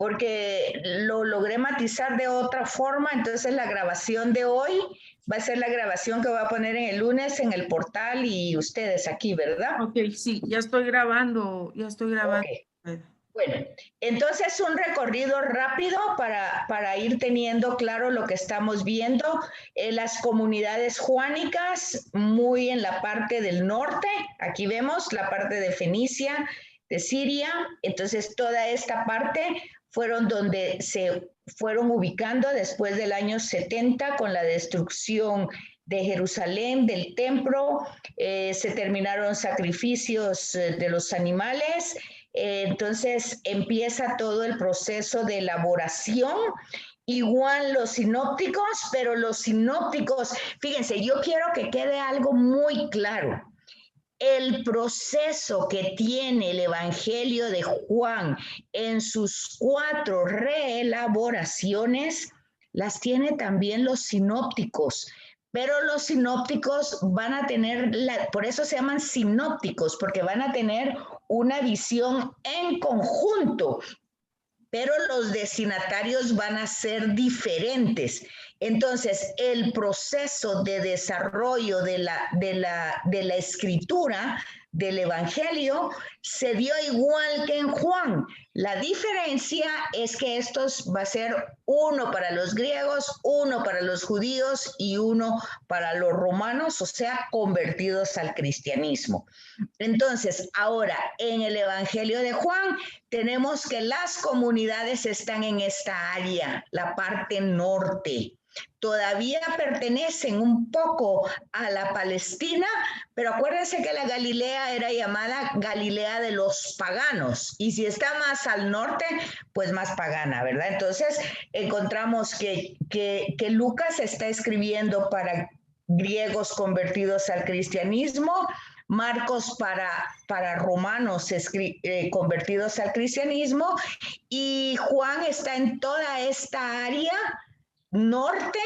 porque lo logré matizar de otra forma, entonces la grabación de hoy va a ser la grabación que voy a poner en el lunes en el portal y ustedes aquí, ¿verdad? Ok, sí, ya estoy grabando, Okay. Bueno, entonces un recorrido rápido para ir teniendo claro lo que estamos viendo. Las comunidades juánicas, muy en la parte del norte, aquí vemos la parte de Fenicia, de Siria, entonces toda esta parte fueron donde se fueron ubicando después del año 70 con la destrucción de Jerusalén, del templo, se terminaron sacrificios de los animales, entonces empieza todo el proceso de elaboración. Igual los sinópticos, pero los sinópticos, fíjense, yo quiero que quede algo muy claro. El proceso que tiene el Evangelio de Juan en sus 4 reelaboraciones, las tiene también los sinópticos. Pero los sinópticos van a tener, por eso se llaman sinópticos, porque van a tener una visión en conjunto, pero los destinatarios van a ser diferentes. Entonces, el proceso de desarrollo de la escritura del Evangelio se dio igual que en Juan. La diferencia es que estos va a ser uno para los griegos, uno para los judíos y uno para los romanos, o sea, convertidos al cristianismo. Entonces, ahora, en el Evangelio de Juan, tenemos que las comunidades están en esta área, la parte norte. Todavía pertenecen un poco a la Palestina, pero acuérdense que la Galilea era llamada Galilea de los paganos, y si está más al norte, pues más pagana, ¿verdad? Entonces, encontramos que Lucas está escribiendo para griegos convertidos al cristianismo, Marcos para romanos convertidos al cristianismo, y Juan está en toda esta área norte,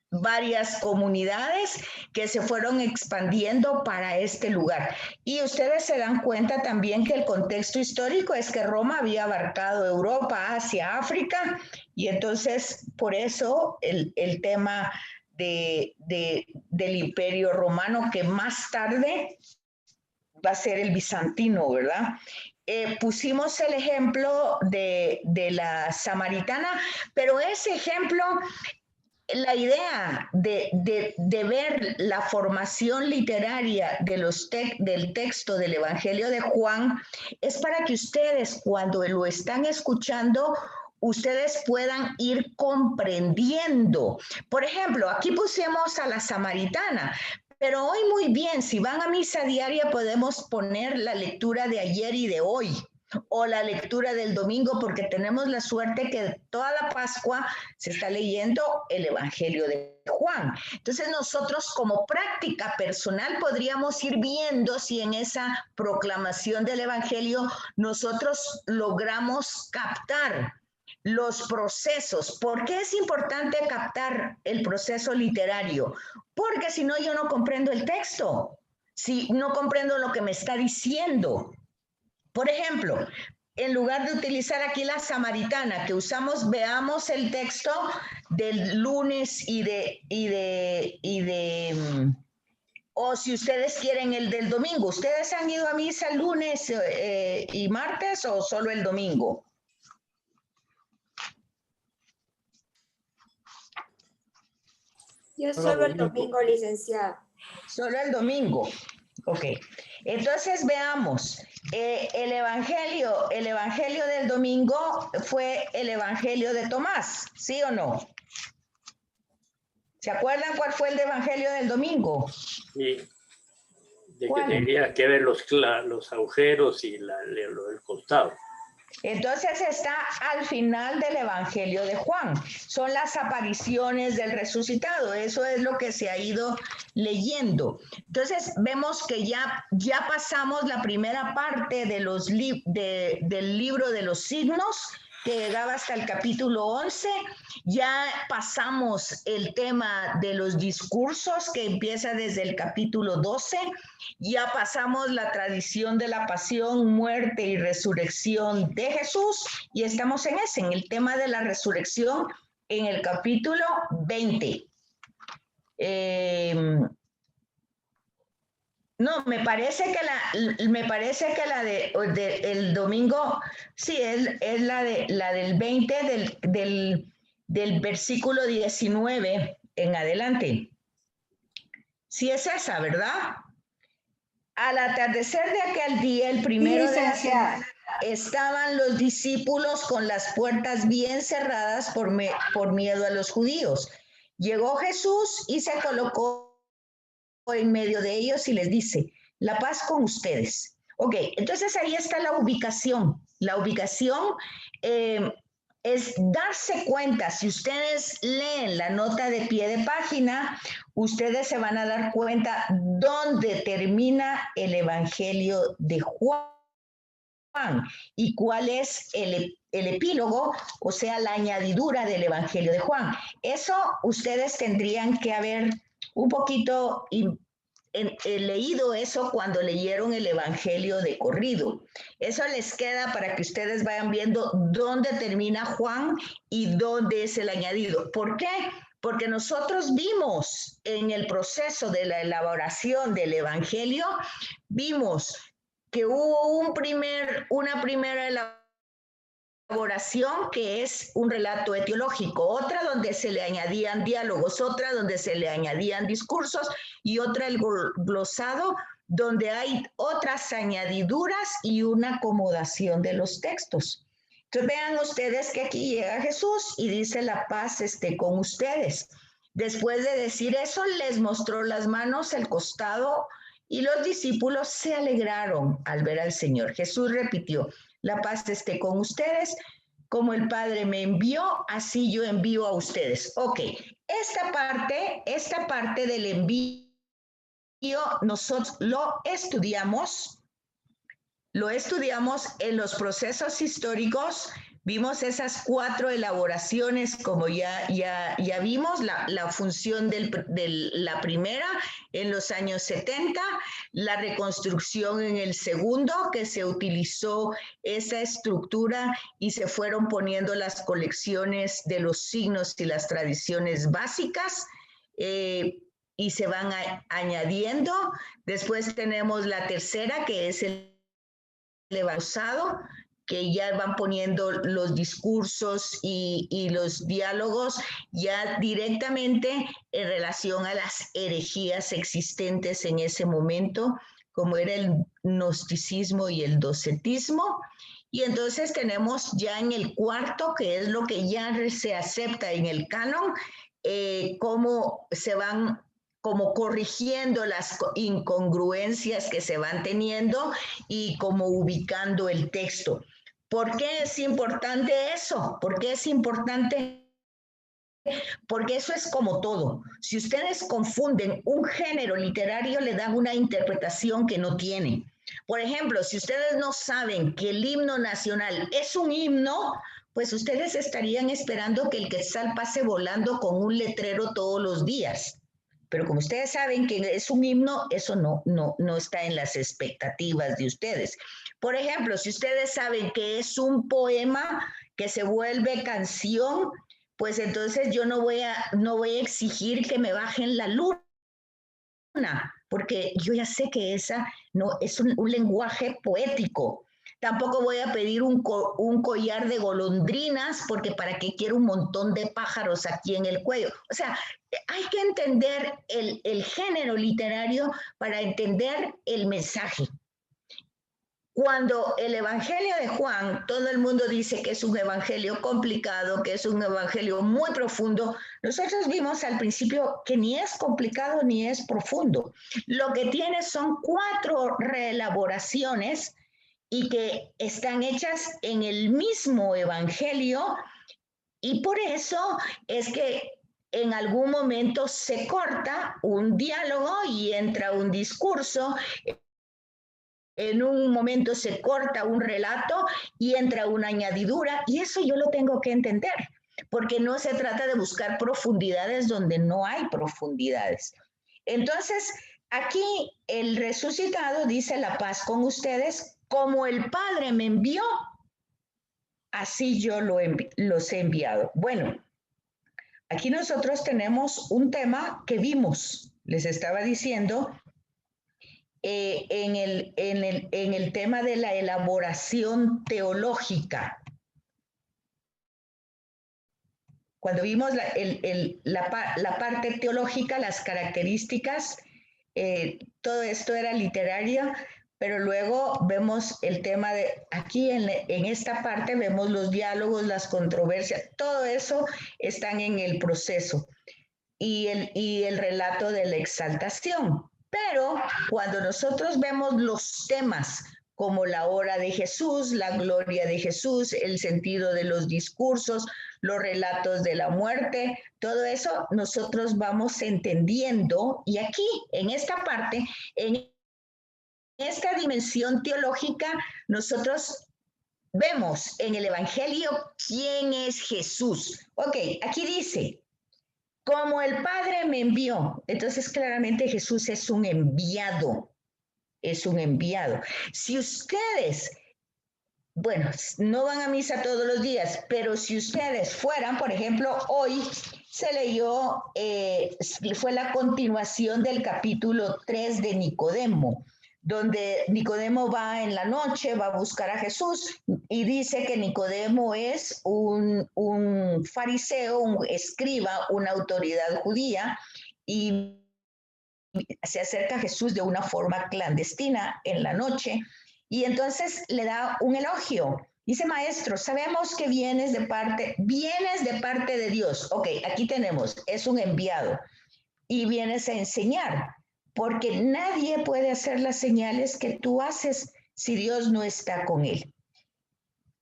varias comunidades que se fueron expandiendo para este lugar. Y ustedes se dan cuenta también que el contexto histórico es que Roma había abarcado Europa, Asia, África, y entonces por eso el tema del Imperio Romano, que más tarde va a ser el bizantino, ¿verdad? Pusimos el ejemplo de la samaritana, pero ese ejemplo, la idea de ver la formación literaria del texto del Evangelio de Juan es para que ustedes, cuando lo están escuchando, ustedes puedan ir comprendiendo. Por ejemplo, aquí pusimos a la samaritana, pero hoy muy bien, si van a misa diaria podemos poner la lectura de ayer y de hoy, o la lectura del domingo, porque tenemos la suerte que toda la Pascua se está leyendo el Evangelio de Juan. Entonces nosotros como práctica personal podríamos ir viendo si en esa proclamación del Evangelio nosotros logramos captar los procesos. ¿Por qué es importante captar el proceso literario? Porque si no, yo no comprendo el texto, si no comprendo lo que me está diciendo. Por ejemplo, en lugar de utilizar aquí la samaritana que usamos, veamos el texto del lunes o si ustedes quieren el del domingo. ¿Ustedes han ido a misa el lunes y martes o solo el domingo? Yo solo el domingo, licenciada. Solo el domingo. Ok. Entonces veamos. El evangelio del domingo fue el evangelio de Tomás, ¿sí o no? ¿Se acuerdan cuál fue el evangelio del domingo? Sí. De que tendría que ver los agujeros y lo del costado. Entonces está al final del Evangelio de Juan. Son las apariciones del resucitado. Eso es lo que se ha ido leyendo. Entonces vemos que ya pasamos la primera parte de del libro de los signos, que llegaba hasta el capítulo 11. Ya pasamos el tema de los discursos, que empieza desde el capítulo 12. Ya pasamos la tradición de la pasión, muerte y resurrección de Jesús, y estamos en el tema de la resurrección, en el capítulo 20. No, me parece que la de el domingo, sí, es la del 20 del versículo 19 en adelante. Sí es esa, ¿verdad? Al atardecer de aquel día, el primero de la semana, estaban los discípulos con las puertas bien cerradas por miedo a los judíos. Llegó Jesús y se colocó en medio de ellos y les dice: la paz con ustedes. Ok, entonces ahí está la ubicación. La ubicación es darse cuenta. Si ustedes leen la nota de pie de página, ustedes se van a dar cuenta dónde termina el Evangelio de Juan y cuál es el epílogo, o sea, la añadidura del Evangelio de Juan. Eso ustedes tendrían que haber un poquito leído eso cuando leyeron el Evangelio de corrido. Eso les queda para que ustedes vayan viendo dónde termina Juan y dónde es el añadido. ¿Por qué? Porque nosotros vimos en el proceso de la elaboración del Evangelio, vimos que hubo una primera elaboración que es un relato etiológico, otra donde se le añadían diálogos, otra donde se le añadían discursos y otra el glosado donde hay otras añadiduras y una acomodación de los textos. Entonces vean ustedes que aquí llega Jesús y dice: la paz esté con ustedes. Después de decir eso, les mostró las manos, el costado, y los discípulos se alegraron al ver al Señor. Jesús repitió: la paz esté con ustedes, como el Padre me envió, así yo envío a ustedes. Ok, esta parte del envío nosotros lo estudiamos en los procesos históricos. Vimos esas 4 elaboraciones, como ya vimos, la función de la primera en los años 70, la reconstrucción en el segundo, que se utilizó esa estructura y se fueron poniendo las colecciones de los signos y las tradiciones básicas, y se van añadiendo. Después tenemos la tercera, que es el glosado, que ya van poniendo los discursos y los diálogos ya directamente en relación a las herejías existentes en ese momento, como era el gnosticismo y el docetismo. Y entonces tenemos ya en el cuarto, que es lo que ya se acepta en el canon, cómo se van como corrigiendo las incongruencias que se van teniendo y como ubicando el texto. ¿Por qué es importante eso? ¿Por qué es importante? Porque eso es como todo. Si ustedes confunden un género literario, le dan una interpretación que no tiene. Por ejemplo, si ustedes no saben que el himno nacional es un himno, pues ustedes estarían esperando que el quetzal pase volando con un letrero todos los días. Pero como ustedes saben que es un himno, eso no está en las expectativas de ustedes. Por ejemplo, si ustedes saben que es un poema que se vuelve canción, pues entonces yo no voy a exigir que me bajen la luna, porque yo ya sé que esa no es un lenguaje poético. Tampoco voy a pedir un collar de golondrinas, porque para qué quiero un montón de pájaros aquí en el cuello. O sea, hay que entender el género literario para entender el mensaje. Cuando el Evangelio de Juan, todo el mundo dice que es un evangelio complicado, que es un evangelio muy profundo, nosotros vimos al principio que ni es complicado ni es profundo. Lo que tiene son 4 reelaboraciones y que están hechas en el mismo evangelio, y por eso es que en algún momento se corta un diálogo y entra un discurso. en un momento se corta un relato y entra una añadidura, y eso yo lo tengo que entender, porque no se trata de buscar profundidades donde no hay profundidades. Entonces, aquí el resucitado dice: la paz con ustedes, como el Padre me envió, así yo los he enviado. Bueno, aquí nosotros tenemos un tema que vimos, les estaba diciendo, en el tema de la elaboración teológica. Cuando vimos la parte teológica, las características, todo esto era literaria, pero luego vemos el tema de, aquí en esta parte vemos los diálogos, las controversias, todo eso están en el proceso y el relato de la exaltación. Pero cuando nosotros vemos los temas como la hora de Jesús, la gloria de Jesús, el sentido de los discursos, los relatos de la muerte, todo eso nosotros vamos entendiendo, y aquí, en esta parte, en esta dimensión teológica, nosotros vemos en el Evangelio quién es Jesús. Ok, aquí dice: como el Padre me envió. Entonces, claramente Jesús es un enviado. Es un enviado. Si ustedes, bueno, no van a misa todos los días, pero si ustedes fueran, por ejemplo, hoy se leyó, fue la continuación del capítulo 3 de Nicodemo, donde Nicodemo va en la noche, va a buscar a Jesús, y dice que Nicodemo es un fariseo, un escriba, una autoridad judía, y se acerca a Jesús de una forma clandestina en la noche, y entonces le da un elogio. Dice: maestro, sabemos que vienes de parte de Dios. Ok, aquí tenemos, es un enviado, y vienes a enseñar, porque nadie puede hacer las señales que tú haces si Dios no está con él.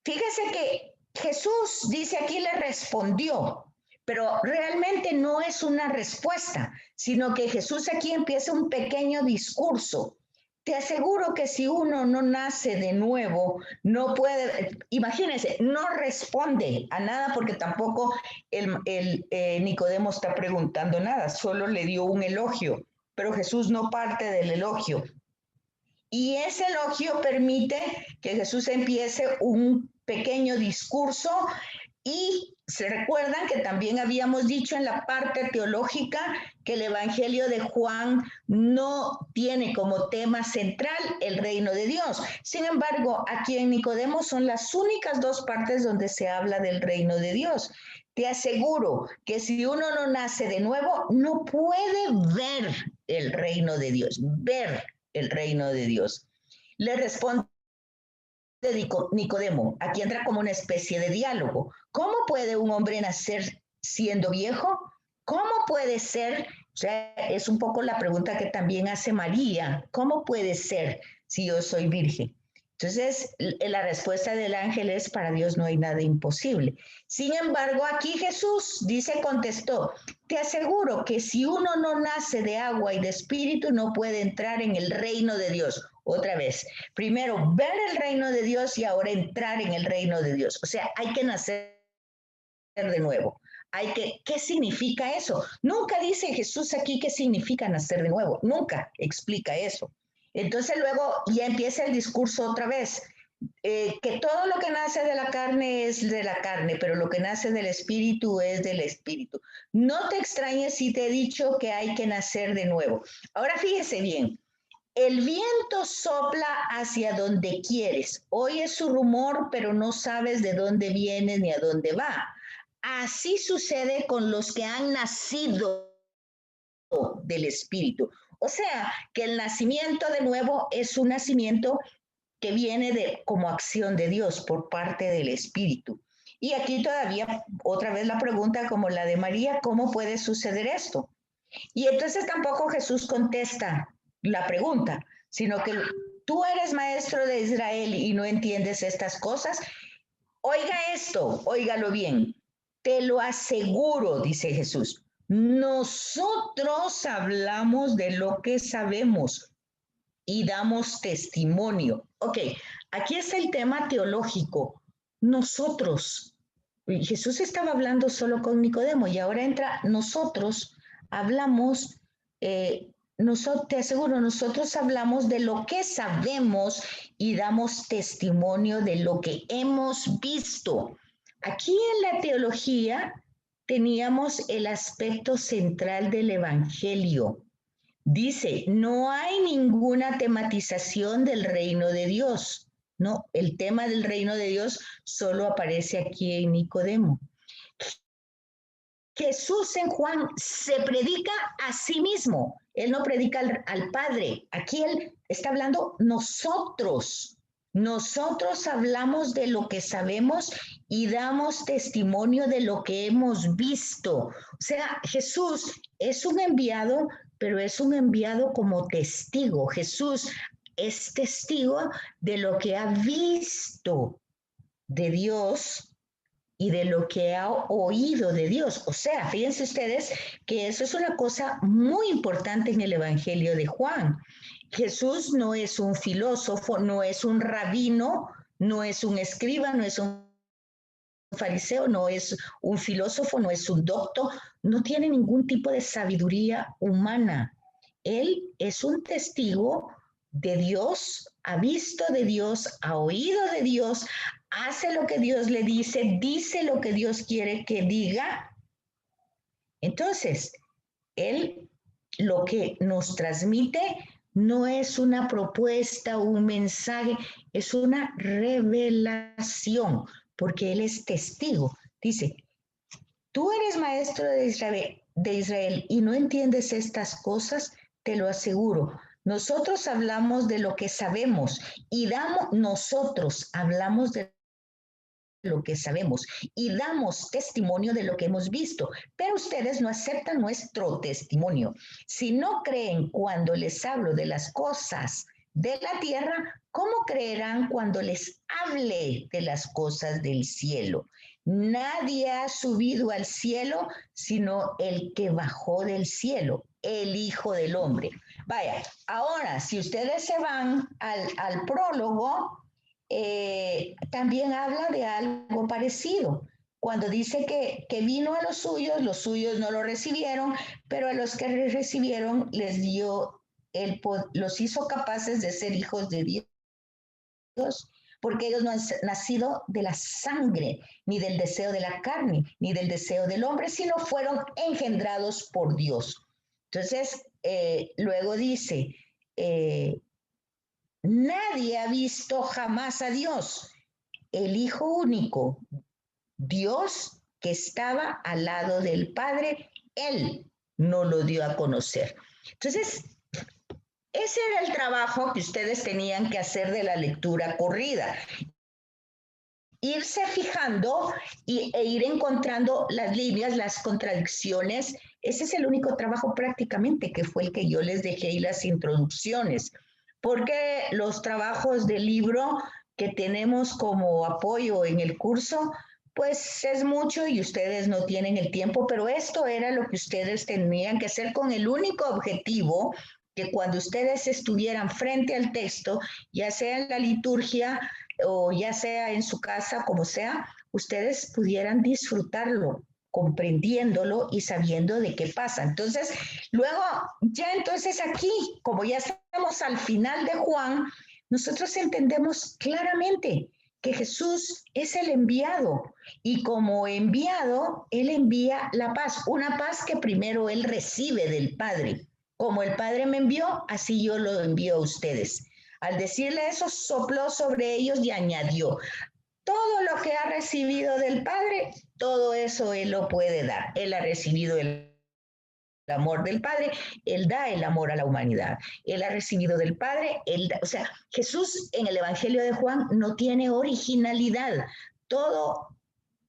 Fíjese que Jesús, dice aquí, le respondió, pero realmente no es una respuesta, sino que Jesús aquí empieza un pequeño discurso. Te aseguro que si uno no nace de nuevo, no puede, imagínense, no responde a nada, porque tampoco Nicodemo está preguntando nada, solo le dio un elogio, pero Jesús no parte del elogio. Y ese elogio permite que Jesús empiece un pequeño discurso. Y se recuerdan que también habíamos dicho en la parte teológica que el Evangelio de Juan no tiene como tema central el reino de Dios. Sin embargo, aquí en Nicodemo son las únicas dos partes donde se habla del reino de Dios. Te aseguro que si uno no nace de nuevo, no puede ver el reino de Dios, ver el reino de Dios. Le responde Nicodemo, aquí entra como una especie de diálogo. ¿Cómo puede un hombre nacer siendo viejo? ¿Cómo puede ser? O sea, es un poco la pregunta que también hace María. ¿Cómo puede ser si yo soy virgen? Entonces, la respuesta del ángel es: para Dios no hay nada imposible. Sin embargo, aquí Jesús contestó: te aseguro que si uno no nace de agua y de espíritu, no puede entrar en el reino de Dios. Otra vez, primero ver el reino de Dios y ahora entrar en el reino de Dios. O sea, hay que nacer de nuevo. ¿Qué significa eso? Nunca dice Jesús aquí qué significa nacer de nuevo. Nunca explica eso. Entonces luego ya empieza el discurso otra vez. Que todo lo que nace de la carne es de la carne, pero lo que nace del espíritu es del espíritu. No te extrañes si te he dicho que hay que nacer de nuevo. Ahora fíjese bien. El viento sopla hacia donde quieres. Oyes su rumor, pero no sabes de dónde viene ni a dónde va. Así sucede con los que han nacido del Espíritu. O sea, que el nacimiento de nuevo es un nacimiento que viene como acción de Dios por parte del Espíritu. Y aquí todavía otra vez la pregunta como la de María: ¿cómo puede suceder esto? Y entonces tampoco Jesús contesta la pregunta, sino que tú eres maestro de Israel y no entiendes estas cosas. Oiga esto, óigalo bien. Te lo aseguro, dice Jesús. Nosotros hablamos de lo que sabemos y damos testimonio. Ok, aquí está el tema teológico. Nosotros, Jesús estaba hablando solo con Nicodemo y ahora entra nosotros, hablamos, te aseguro, nosotros hablamos de lo que sabemos y damos testimonio de lo que hemos visto. Aquí en la teología teníamos el aspecto central del Evangelio. Dice, no hay ninguna tematización del reino de Dios. No, el tema del reino de Dios solo aparece aquí en Nicodemo. Jesús en Juan se predica a sí mismo. Él no predica al Padre. Aquí él está hablando nosotros. Nosotros hablamos de lo que sabemos y damos testimonio de lo que hemos visto. O sea, Jesús es un enviado, pero es un enviado como testigo. Jesús es testigo de lo que ha visto de Dios y de lo que ha oído de Dios. O sea, fíjense ustedes que eso es una cosa muy importante en el Evangelio de Juan. Jesús no es un filósofo, no es un rabino, no es un escriba, no es un fariseo, no es un filósofo, no es un doctor, no tiene ningún tipo de sabiduría humana. Él es un testigo de Dios, ha visto de Dios, ha oído de Dios, hace lo que Dios le dice lo que Dios quiere que diga. Entonces, él lo que nos transmite no es una propuesta, un mensaje, es una revelación, porque él es testigo. Dice, tú eres maestro de Israel y no entiendes estas cosas, te lo aseguro. Nosotros hablamos de lo que sabemos y nosotros hablamos de lo que sabemos y damos testimonio de lo que hemos visto, pero ustedes no aceptan nuestro testimonio. Si no creen cuando les hablo de las cosas de la tierra, ¿cómo creerán cuando les hable de las cosas del cielo? Nadie ha subido al cielo sino el que bajó del cielo, el Hijo del Hombre. Vaya, ahora, si ustedes se van al prólogo, también habla de algo parecido. Cuando dice que vino a los suyos no lo recibieron, pero a los que recibieron les dio, los hizo capaces de ser hijos de Dios, porque ellos no han nacido de la sangre, ni del deseo de la carne, ni del deseo del hombre, sino fueron engendrados por Dios. Entonces, luego dice, nadie ha visto jamás a Dios, el Hijo único, Dios que estaba al lado del Padre, Él no lo dio a conocer. Entonces, ese era el trabajo que ustedes tenían que hacer de la lectura corrida. Irse fijando e ir encontrando las líneas, las contradicciones. Ese es el único trabajo prácticamente que fue el que yo les dejé y las introducciones. Porque los trabajos del libro que tenemos como apoyo en el curso, pues es mucho y ustedes no tienen el tiempo, pero esto era lo que ustedes tenían que hacer con el único objetivo que cuando ustedes estuvieran frente al texto, ya sea en la liturgia o ya sea en su casa, como sea, ustedes pudieran disfrutarlo, comprendiéndolo y sabiendo de qué pasa. Entonces, luego, ya entonces aquí, como ya estamos al final de Juan, nosotros entendemos claramente que Jesús es el enviado y como enviado, Él envía la paz, una paz que primero Él recibe del Padre. Como el Padre me envió, así yo lo envío a ustedes. Al decirle eso, sopló sobre ellos y añadió, todo lo que ha recibido del Padre, todo eso Él lo puede dar. Él ha recibido el amor del Padre, Él da el amor a la humanidad. Él ha recibido del Padre, o sea, Jesús en el Evangelio de Juan no tiene originalidad. Todo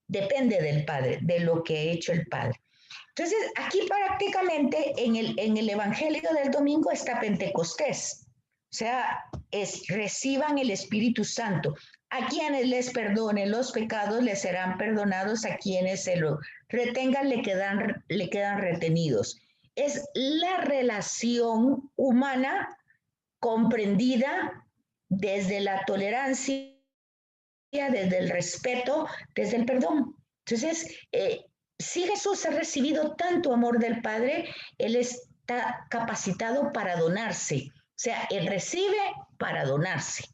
depende del Padre, de lo que ha hecho el Padre. Entonces, aquí prácticamente en el Evangelio del domingo está Pentecostés. O sea, reciban el Espíritu Santo. A quienes les perdonen los pecados les serán perdonados, a quienes se lo retengan le quedan retenidos. Es la relación humana comprendida desde la tolerancia, desde el respeto, desde el perdón. Entonces, si Jesús ha recibido tanto amor del Padre, Él está capacitado para donarse. O sea, Él recibe para donarse.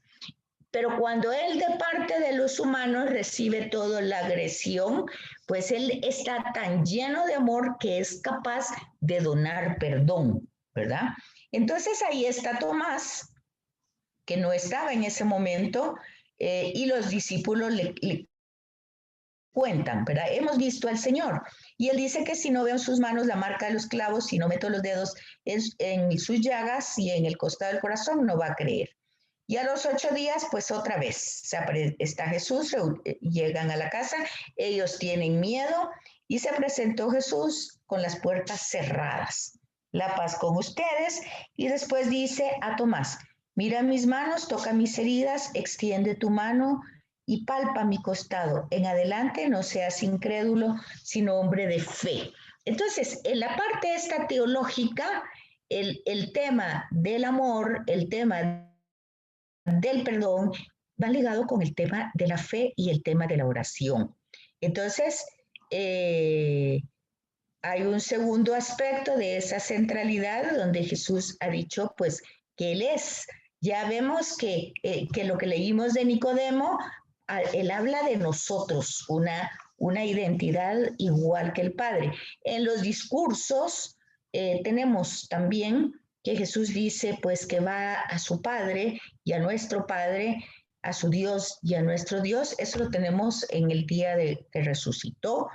Pero cuando Él de parte de los humanos recibe toda la agresión, pues Él está tan lleno de amor que es capaz de donar perdón, ¿verdad? Entonces ahí está Tomás, que no estaba en ese momento, y los discípulos le cuentan, ¿verdad? Hemos visto al Señor. Y Él dice que si no veo en sus manos la marca de los clavos, si no meto los dedos en sus llagas y en el costado del corazón, no va a creer. Y a los 8 días, pues otra vez está Jesús, llegan a la casa, ellos tienen miedo y se presentó Jesús con las puertas cerradas. La paz con ustedes. Y después dice a Tomás, mira mis manos, toca mis heridas, extiende tu mano y palpa mi costado. En adelante no seas incrédulo, sino hombre de fe. Entonces, en la parte esta teológica, el tema del amor, el tema del perdón, va ligado con el tema de la fe y el tema de la oración. Entonces, hay un segundo aspecto de esa centralidad donde Jesús ha dicho, pues, que Él es. Ya vemos que lo que leímos de Nicodemo, Él habla de nosotros, una identidad igual que el Padre. En los discursos tenemos también que Jesús dice pues que va a su Padre y a nuestro Padre, a su Dios y a nuestro Dios. Eso lo tenemos en el día que resucitó,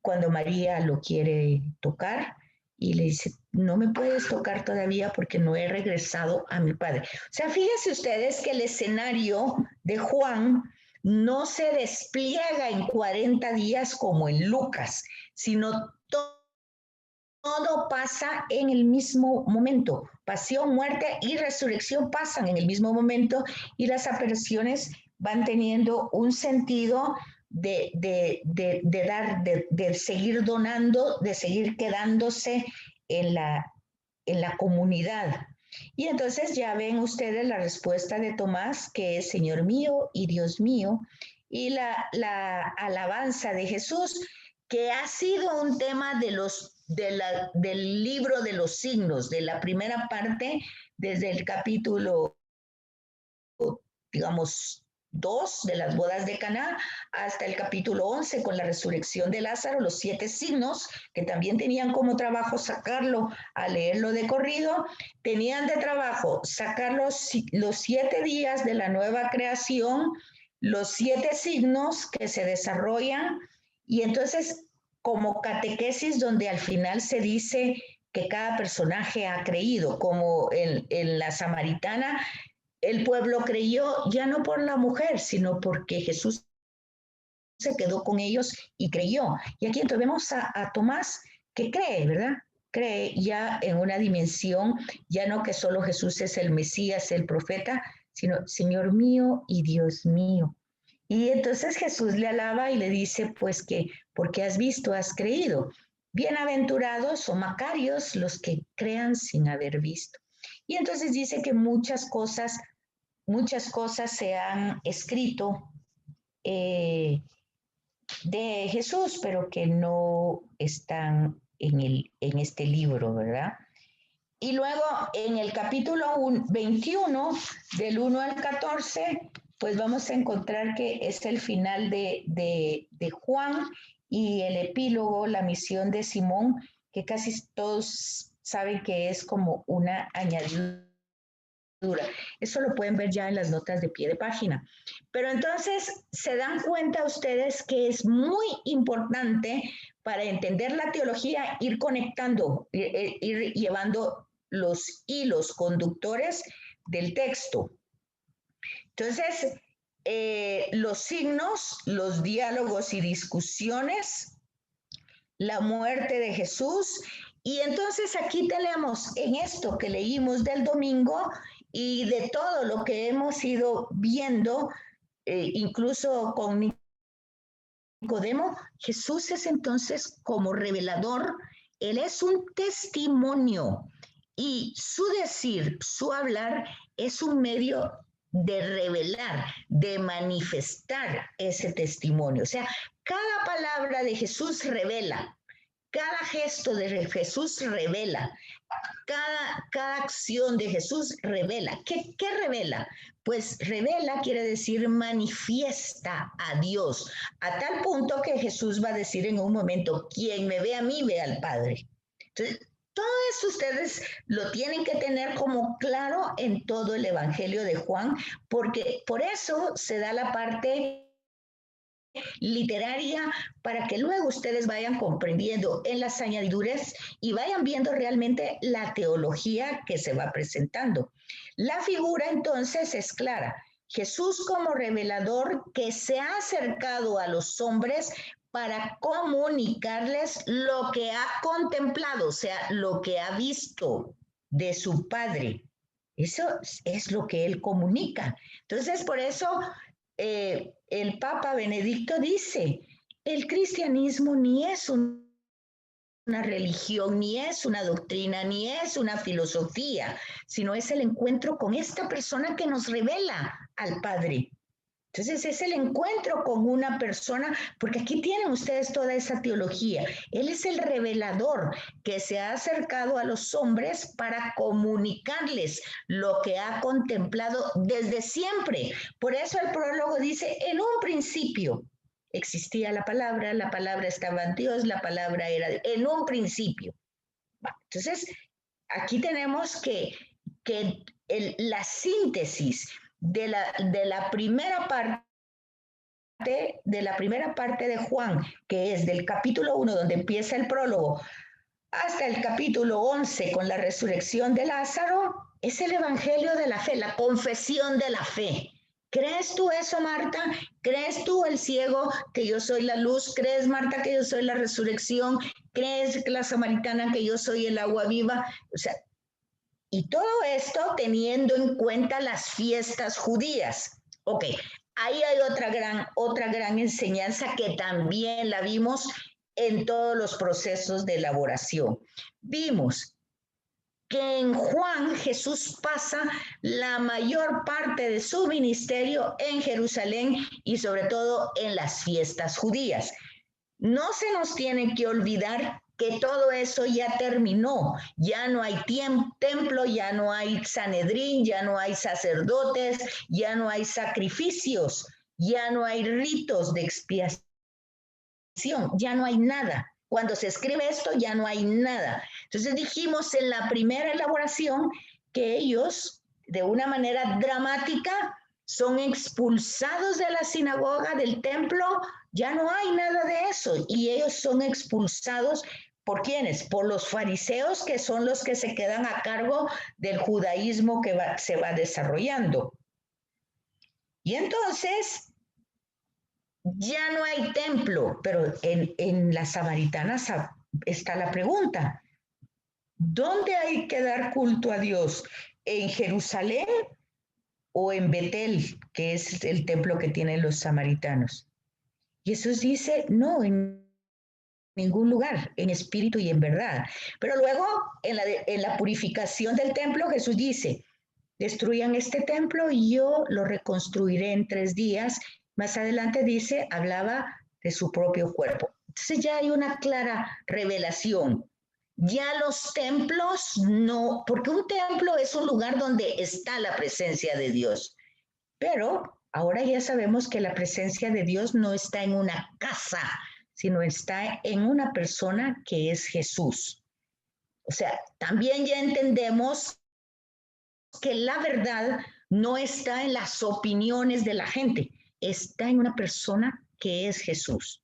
cuando María lo quiere tocar y le dice, no me puedes tocar todavía porque no he regresado a mi Padre. O sea, fíjense ustedes que el escenario de Juan no se despliega en 40 días como en Lucas, sino todo pasa en el mismo momento. Pasión, muerte y resurrección pasan en el mismo momento y las apariciones van teniendo un sentido de seguir donando, de seguir quedándose en la comunidad. Y entonces ya ven ustedes la respuesta de Tomás, que es Señor mío y Dios mío, y la alabanza de Jesús, que ha sido un tema del libro de los signos, de la primera parte, desde el capítulo, digamos, 2 de las bodas de Caná hasta el capítulo 11 con la resurrección de Lázaro, los 7 signos, que también tenían como trabajo sacarlo a leerlo de corrido, tenían de trabajo sacar los 7 días de la nueva creación, los 7 signos que se desarrollan, y entonces como catequesis donde al final se dice que cada personaje ha creído, como en la samaritana, el pueblo creyó ya no por la mujer, sino porque Jesús se quedó con ellos y creyó. Y aquí entonces vemos a Tomás que cree, ¿verdad? Cree ya en una dimensión, ya no que solo Jesús es el Mesías, el profeta, sino Señor mío y Dios mío. Y entonces Jesús le alaba y le dice, pues que porque has visto, has creído. Bienaventurados o macarios los que crean sin haber visto. Y entonces dice que muchas cosas se han escrito de Jesús, pero que no están en este libro, ¿verdad? Y luego en el capítulo 21, del 1 al 14, pues vamos a encontrar que es el final de Juan y el epílogo, la misión de Simón, que casi todos saben que es como una añadidura. Eso lo pueden ver ya en las notas de pie de página. Pero entonces se dan cuenta ustedes que es muy importante para entender la teología ir conectando, ir llevando los hilos conductores del texto. Entonces, los signos, los diálogos y discusiones, la muerte de Jesús. Y entonces aquí tenemos en esto que leímos del domingo y de todo lo que hemos ido viendo, incluso con Nicodemo, Jesús es entonces como revelador, Él es un testimonio. Y su decir, su hablar, es un medio de revelar, de manifestar ese testimonio. O sea, cada palabra de Jesús revela, cada gesto de Jesús revela, cada acción de Jesús revela. ¿Qué revela? Pues revela quiere decir manifiesta a Dios, a tal punto que Jesús va a decir en un momento, quien me ve a mí, ve al Padre. Entonces, todo eso ustedes lo tienen que tener como claro en todo el Evangelio de Juan, porque por eso se da la parte literaria para que luego ustedes vayan comprendiendo en las añadiduras y vayan viendo realmente la teología que se va presentando. La figura entonces es clara. Jesús como revelador que se ha acercado a los hombres para comunicarles lo que ha contemplado, o sea, lo que ha visto de su Padre. Eso es lo que él comunica. Entonces, por eso el Papa Benedicto dice, el cristianismo ni es una religión, ni es una doctrina, ni es una filosofía, sino es el encuentro con esta persona que nos revela al Padre. Entonces es el encuentro con una persona, porque aquí tienen ustedes toda esa teología. Él es el revelador que se ha acercado a los hombres para comunicarles lo que ha contemplado desde siempre. Por eso el prólogo dice, en un principio existía la palabra estaba en Dios, la palabra era en un principio. Entonces, aquí tenemos que la síntesis de la primera parte de Juan, que es del capítulo 1, donde empieza el prólogo, hasta el capítulo 11 con la resurrección de Lázaro, es el evangelio de la fe, la confesión de la fe. ¿Crees tú eso, Marta? ¿Crees tú, el ciego, que yo soy la luz? ¿Crees, Marta, que yo soy la resurrección? ¿Crees, la samaritana, que yo soy el agua viva? O sea, y todo esto teniendo en cuenta las fiestas judías. Ok, ahí hay otra gran enseñanza que también la vimos en todos los procesos de elaboración. Vimos que en Juan Jesús pasa la mayor parte de su ministerio en Jerusalén y sobre todo en las fiestas judías. No se nos tiene que olvidar que todo eso ya terminó, ya no hay templo, ya no hay Sanedrín, ya no hay sacerdotes, ya no hay sacrificios, ya no hay ritos de expiación, ya no hay nada. Cuando se escribe esto ya no hay nada. Entonces dijimos en la primera elaboración que ellos, de una manera dramática, son expulsados de la sinagoga, del templo, ya no hay nada de eso. Y ellos son expulsados, ¿por quiénes? Por los fariseos, que son los que se quedan a cargo del judaísmo que se va desarrollando. Y entonces ya no hay templo, pero en las samaritanas está la pregunta, ¿dónde hay que dar culto a Dios? ¿En Jerusalén o en Betel, que es el templo que tienen los samaritanos? Jesús dice, no, en ningún lugar, en espíritu y en verdad. Pero luego, en la purificación del templo, Jesús dice, destruyan este templo y yo lo reconstruiré en 3 días. Más adelante dice, hablaba de su propio cuerpo. Entonces ya hay una clara revelación. Ya los templos no, porque un templo es un lugar donde está la presencia de Dios. Pero ahora ya sabemos que la presencia de Dios no está en una casa, sino está en una persona que es Jesús. O sea, también ya entendemos que la verdad no está en las opiniones de la gente, está en una persona que es Jesús.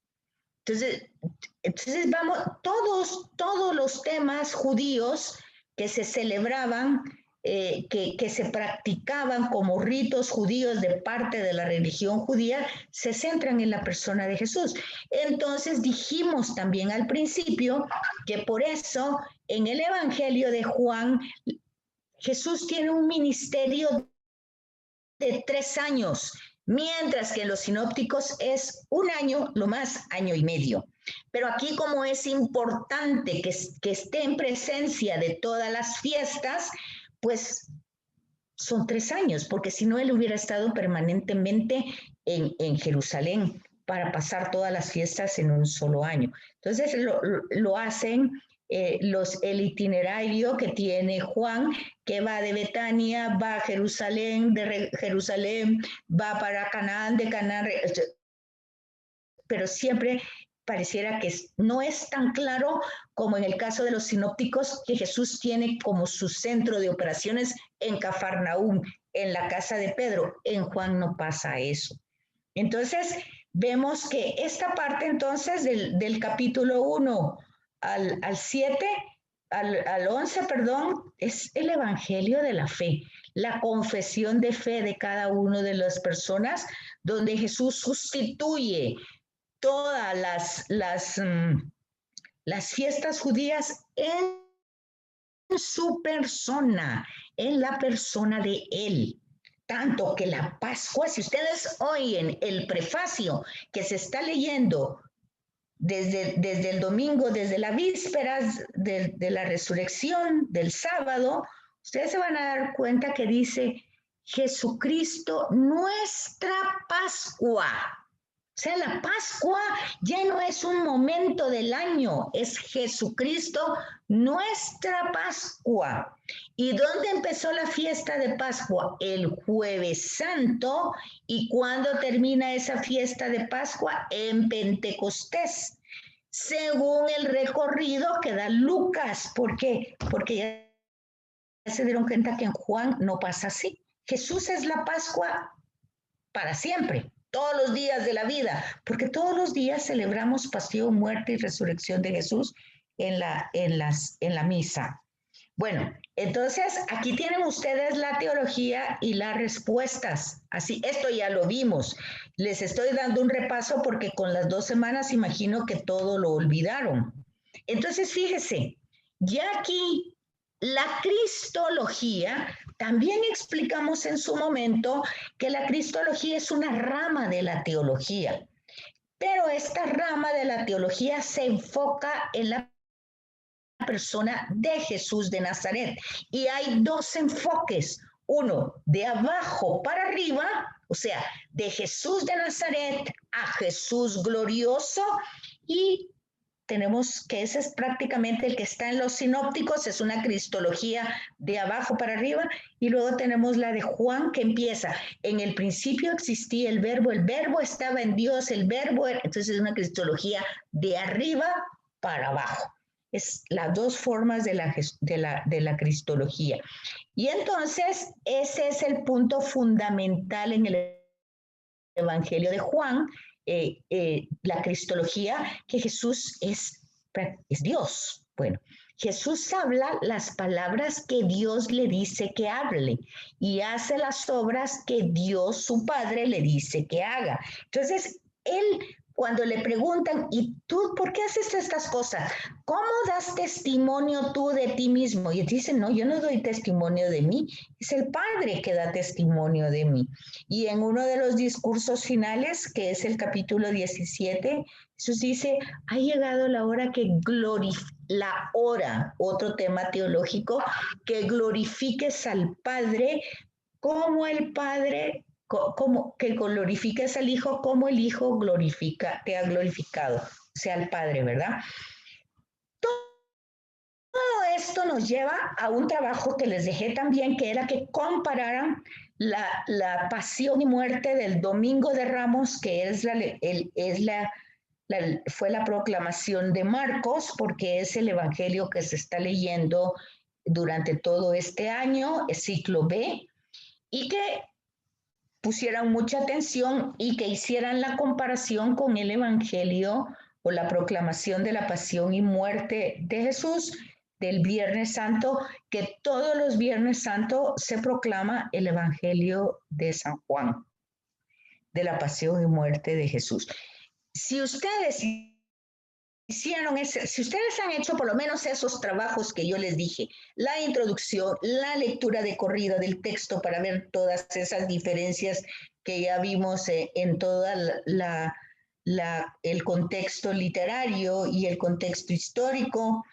Entonces vamos, todos los temas judíos que se celebraban, que se practicaban como ritos judíos de parte de la religión judía, se centran en la persona de Jesús. Entonces dijimos también al principio que por eso en el Evangelio de Juan, Jesús tiene un ministerio de 3 años, mientras que en los sinópticos es un año, lo más año y medio. Pero aquí como es importante que esté en presencia de todas las fiestas, pues son 3 años, porque si no él hubiera estado permanentemente en Jerusalén para pasar todas las fiestas en un solo año. Entonces lo hacen el itinerario que tiene Juan, que va de Betania, va a Jerusalén, de Jerusalén va para Canaán, de Canaán, pero siempre pareciera que no es tan claro como en el caso de los sinópticos, que Jesús tiene como su centro de operaciones en Cafarnaúm, en la casa de Pedro. En Juan no pasa eso. Entonces, vemos que esta parte entonces del capítulo 1 al 7, al 11, perdón, es el evangelio de la fe, la confesión de fe de cada una de las personas, donde Jesús sustituye todas las fiestas judías en su persona, en la persona de él. Tanto que la Pascua, si ustedes oyen el prefacio que se está leyendo desde el domingo, desde las vísperas de la resurrección del sábado, ustedes se van a dar cuenta que dice Jesucristo, nuestra Pascua. O sea, la Pascua ya no es un momento del año, es Jesucristo, nuestra Pascua. ¿Y dónde empezó la fiesta de Pascua? El Jueves Santo. ¿Y cuándo termina esa fiesta de Pascua? En Pentecostés, según el recorrido que da Lucas. ¿Por qué? Porque ya se dieron cuenta que en Juan no pasa así. Jesús es la Pascua para siempre, todos los días de la vida, porque todos los días celebramos pasión, muerte y resurrección de Jesús en la misa. Bueno, entonces aquí tienen ustedes la teología y las respuestas. Así, esto ya lo vimos. Les estoy dando un repaso porque con las 2 semanas imagino que todo lo olvidaron. Entonces, fíjese, ya aquí la cristología, también explicamos en su momento que la cristología es una rama de la teología, pero esta rama de la teología se enfoca en la persona de Jesús de Nazaret. Y hay 2 enfoques, uno de abajo para arriba, o sea, de Jesús de Nazaret a Jesús glorioso, y tenemos que ese es prácticamente el que está en los sinópticos, es una cristología de abajo para arriba, y luego tenemos la de Juan que empieza, en el principio existía el verbo estaba en Dios, el verbo, entonces es una cristología de arriba para abajo. Es las 2 formas de la cristología. Y entonces ese es el punto fundamental en el Evangelio de Juan, la cristología, que Jesús es Dios. Bueno, Jesús habla las palabras que Dios le dice que hable y hace las obras que Dios, su Padre, le dice que haga. Entonces, él, cuando le preguntan, ¿y tú por qué haces estas cosas? ¿Cómo das testimonio tú de ti mismo? Y él dice, no, yo no doy testimonio de mí, es el Padre que da testimonio de mí. Y en uno de los discursos finales, que es el capítulo 17, Jesús dice, ha llegado la hora otro tema teológico, que glorifiques al Padre como el Padre, como que glorifiques al Hijo como el Hijo te ha glorificado, o sea, al Padre, ¿verdad? Todo esto nos lleva a un trabajo que les dejé también, que era que compararan la pasión y muerte del Domingo de Ramos, que fue la proclamación de Marcos, porque es el evangelio que se está leyendo durante todo este año, el ciclo B, y que pusieran mucha atención y que hicieran la comparación con el evangelio o la proclamación de la pasión y muerte de Jesús del Viernes Santo, que todos los Viernes Santos se proclama el evangelio de San Juan, de la pasión y muerte de Jesús. Si ustedes si ustedes han hecho por lo menos esos trabajos que yo les dije, la introducción, la lectura de corrido del texto para ver todas esas diferencias que ya vimos en toda el contexto literario y el contexto histórico,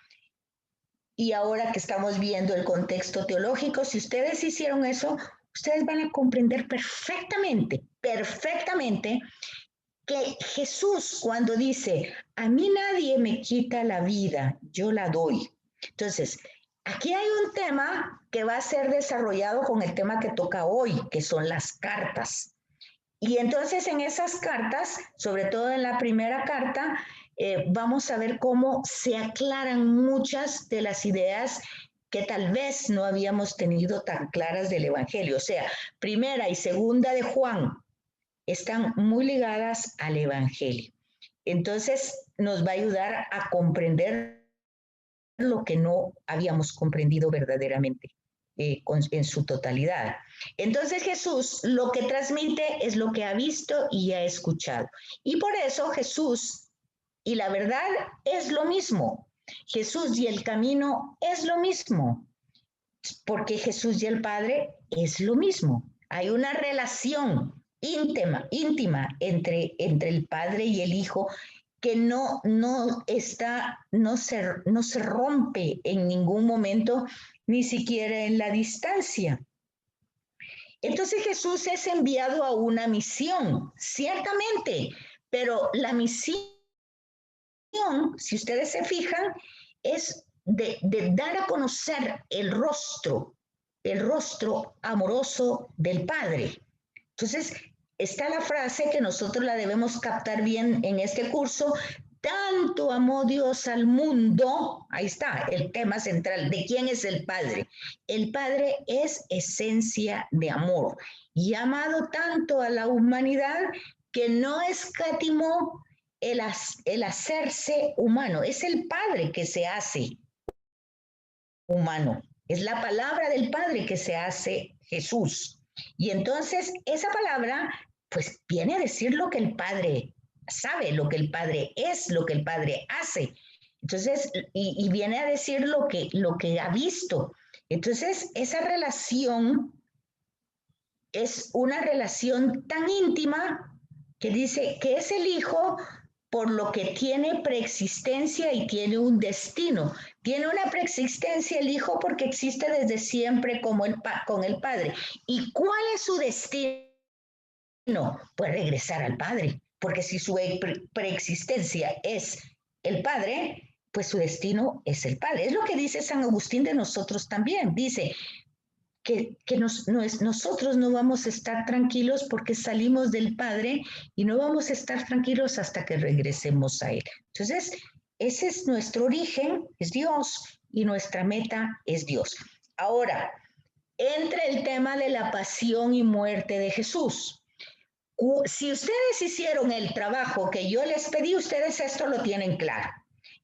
y ahora que estamos viendo el contexto teológico, si ustedes hicieron eso, ustedes van a comprender perfectamente que Jesús, cuando dice, a mí nadie me quita la vida, yo la doy. Entonces, aquí hay un tema que va a ser desarrollado con el tema que toca hoy, que son las cartas. Y entonces en esas cartas, sobre todo en la primera carta, vamos a ver cómo se aclaran muchas de las ideas que tal vez no habíamos tenido tan claras del Evangelio. O sea, primera y segunda de Juan están muy ligadas al Evangelio. Entonces nos va a ayudar a comprender lo que no habíamos comprendido verdaderamente en su totalidad. Entonces Jesús lo que transmite es lo que ha visto y ha escuchado. Y por eso Jesús y la verdad es lo mismo. Jesús y el camino es lo mismo. Porque Jesús y el Padre es lo mismo. Hay una relación íntima entre el Padre y el Hijo que no se rompe en ningún momento, ni siquiera en la distancia. Entonces Jesús es enviado a una misión, ciertamente, pero la misión, si ustedes se fijan, es de dar a conocer el rostro amoroso del Padre. Entonces, está la frase que nosotros la debemos captar bien en este curso: tanto amó Dios al mundo. Ahí está el tema central de quién es el Padre. El Padre es esencia de amor y ha amado tanto a la humanidad que no escatimó el hacerse humano. Es el Padre que se hace humano. Es la palabra del Padre que se hace Jesús. Y entonces esa palabra pues viene a decir lo que el Padre sabe, lo que el Padre es, lo que el Padre hace. Entonces, y viene a decir lo que ha visto. Entonces, esa relación es una relación tan íntima que dice que es el Hijo por lo que tiene preexistencia y tiene un destino. Tiene una preexistencia el Hijo porque existe desde siempre con el Padre. ¿Y cuál es su destino? Pues regresar al Padre, porque si su preexistencia es el Padre, pues su destino es el Padre. Es lo que dice San Agustín de nosotros también. Dice que nosotros no vamos a estar tranquilos porque salimos del Padre y no vamos a estar tranquilos hasta que regresemos a Él. Entonces, ese es nuestro origen, es Dios, y nuestra meta es Dios. Ahora, entra el tema de la pasión y muerte de Jesús. Si ustedes hicieron el trabajo que yo les pedí, ustedes esto lo tienen claro.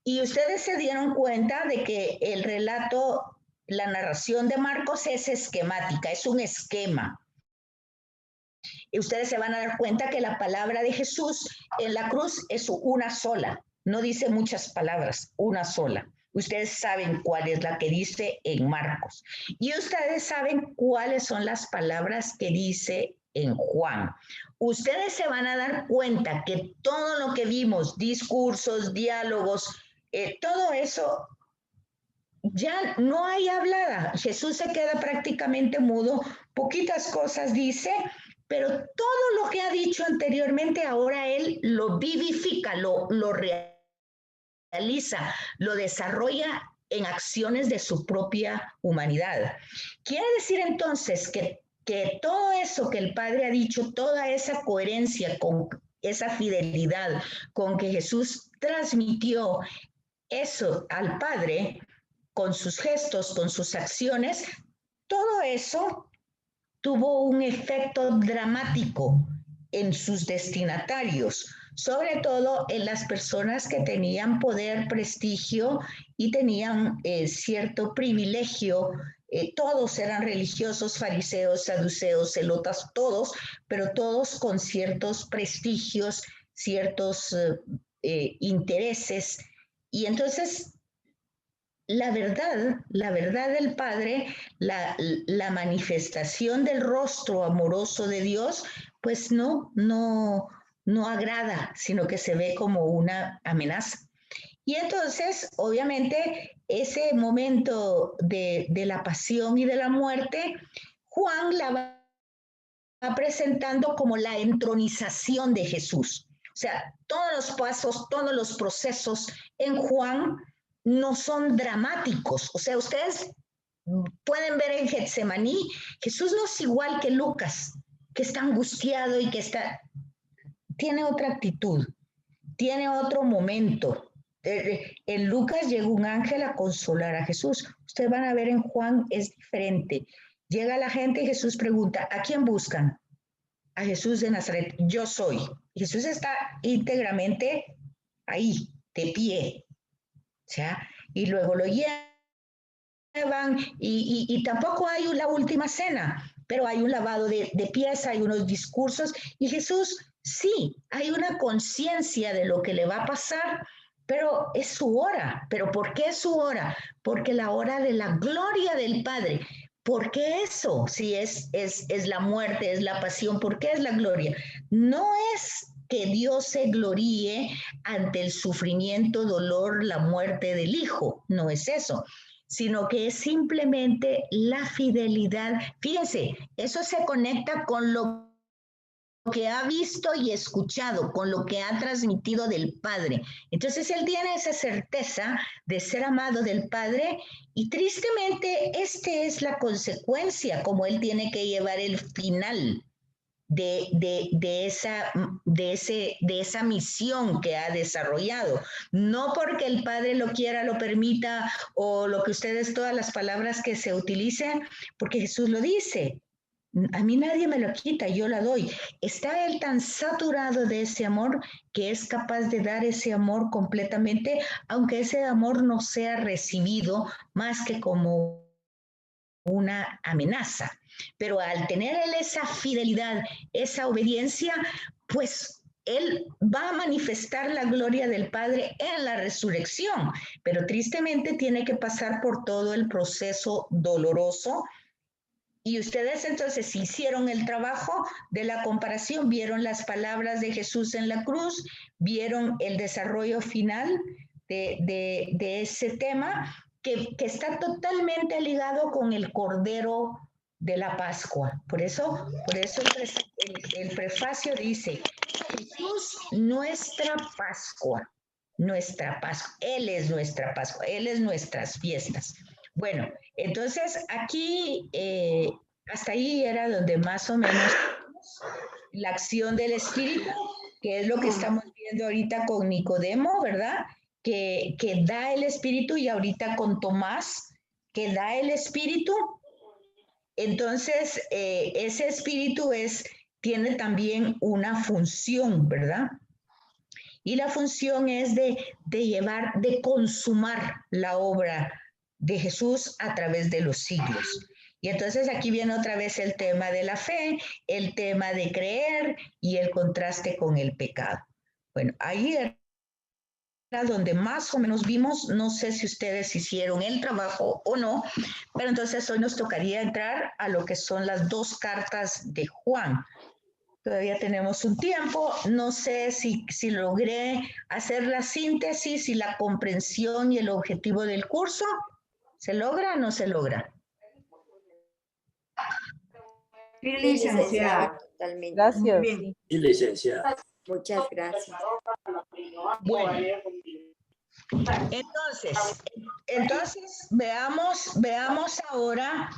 Y ustedes se dieron cuenta de que el relato, la narración de Marcos es esquemática, es un esquema. Y ustedes se van a dar cuenta que la palabra de Jesús en la cruz es una sola, no dice muchas palabras, una sola. Ustedes saben cuál es la que dice en Marcos. Y ustedes saben cuáles son las palabras que dice en Juan. Ustedes se van a dar cuenta que todo lo que vimos, discursos, diálogos, todo eso ya no hay hablada. Jesús se queda prácticamente mudo, poquitas cosas dice, pero todo lo que ha dicho anteriormente ahora él lo vivifica, lo realiza, lo desarrolla en acciones de su propia humanidad. Quiere decir entonces que todo eso que el Padre ha dicho, toda esa coherencia, con esa fidelidad con que Jesús transmitió eso al Padre, con sus gestos, con sus acciones, todo eso tuvo un efecto dramático en sus destinatarios, sobre todo en las personas que tenían poder, prestigio y tenían cierto privilegio. Todos eran religiosos, fariseos, saduceos, celotas, todos, pero todos con ciertos prestigios, ciertos intereses. Y entonces la verdad del Padre, la manifestación del rostro amoroso de Dios, pues no agrada, sino que se ve como una amenaza. Y entonces, obviamente, ese momento de la pasión y de la muerte, Juan la va presentando como la entronización de Jesús. O sea, todos los pasos, todos los procesos en Juan no son dramáticos. O sea, ustedes pueden ver en Getsemaní, Jesús no es igual que Lucas, que está angustiado y que tiene otra actitud, tiene otro momento. En Lucas llegó un ángel a consolar a Jesús. Ustedes van a ver en Juan es diferente. Llega la gente y Jesús pregunta, ¿a quién buscan? A Jesús de Nazaret. Yo soy. Jesús está íntegramente ahí, de pie. O sea, y luego lo llevan y tampoco hay la última cena, pero hay un lavado de pies, hay unos discursos y Jesús, sí, hay una conciencia de lo que le va a pasar, pero es su hora. ¿Pero por qué es su hora? Porque la hora de la gloria del Padre. ¿Por qué eso? Si es la muerte, es la pasión, ¿por qué es la gloria? No es que Dios se gloríe ante el sufrimiento, dolor, la muerte del Hijo, no es eso, sino que es simplemente la fidelidad. Fíjense, eso se conecta con lo que ha visto y escuchado, con lo que ha transmitido del Padre. Entonces él tiene esa certeza de ser amado del Padre y tristemente esta es la consecuencia, como él tiene que llevar el final de esa misión que ha desarrollado. No porque el Padre lo quiera, lo permita o lo que ustedes, todas las palabras que se utilicen, porque Jesús lo dice. A mí nadie me lo quita, yo la doy. Está él tan saturado de ese amor que es capaz de dar ese amor completamente, aunque ese amor no sea recibido más que como una amenaza. Pero al tener él esa fidelidad, esa obediencia, pues él va a manifestar la gloria del Padre en la resurrección, pero tristemente tiene que pasar por todo el proceso doloroso. Y ustedes entonces hicieron el trabajo de la comparación, vieron las palabras de Jesús en la cruz, vieron el desarrollo final de ese tema que está totalmente ligado con el Cordero de la Pascua. Por eso el prefacio dice, Jesús, nuestra Pascua, Él es nuestra Pascua, Él es nuestras fiestas. Bueno, entonces aquí hasta ahí era donde más o menos la acción del Espíritu, que es lo que estamos viendo ahorita con Nicodemo, ¿verdad? Que da el Espíritu y ahorita con Tomás, que da el Espíritu. Entonces, ese Espíritu tiene también una función, ¿verdad? Y la función es de llevar, de consumar la obra de Jesús a través de los siglos. Y entonces aquí viene otra vez el tema de la fe, el tema de creer y el contraste con el pecado. Bueno, ahí era donde más o menos vimos, no sé si ustedes hicieron el trabajo o no, pero entonces hoy nos tocaría entrar a lo que son las dos cartas de Juan. Todavía tenemos un tiempo, no sé si logré hacer la síntesis y la comprensión y el objetivo del curso. ¿Se logra o no se logra? Sí, licenciada. Totalmente. Gracias. Bien. Sí, licenciada. Muchas gracias. Bueno, entonces veamos ahora.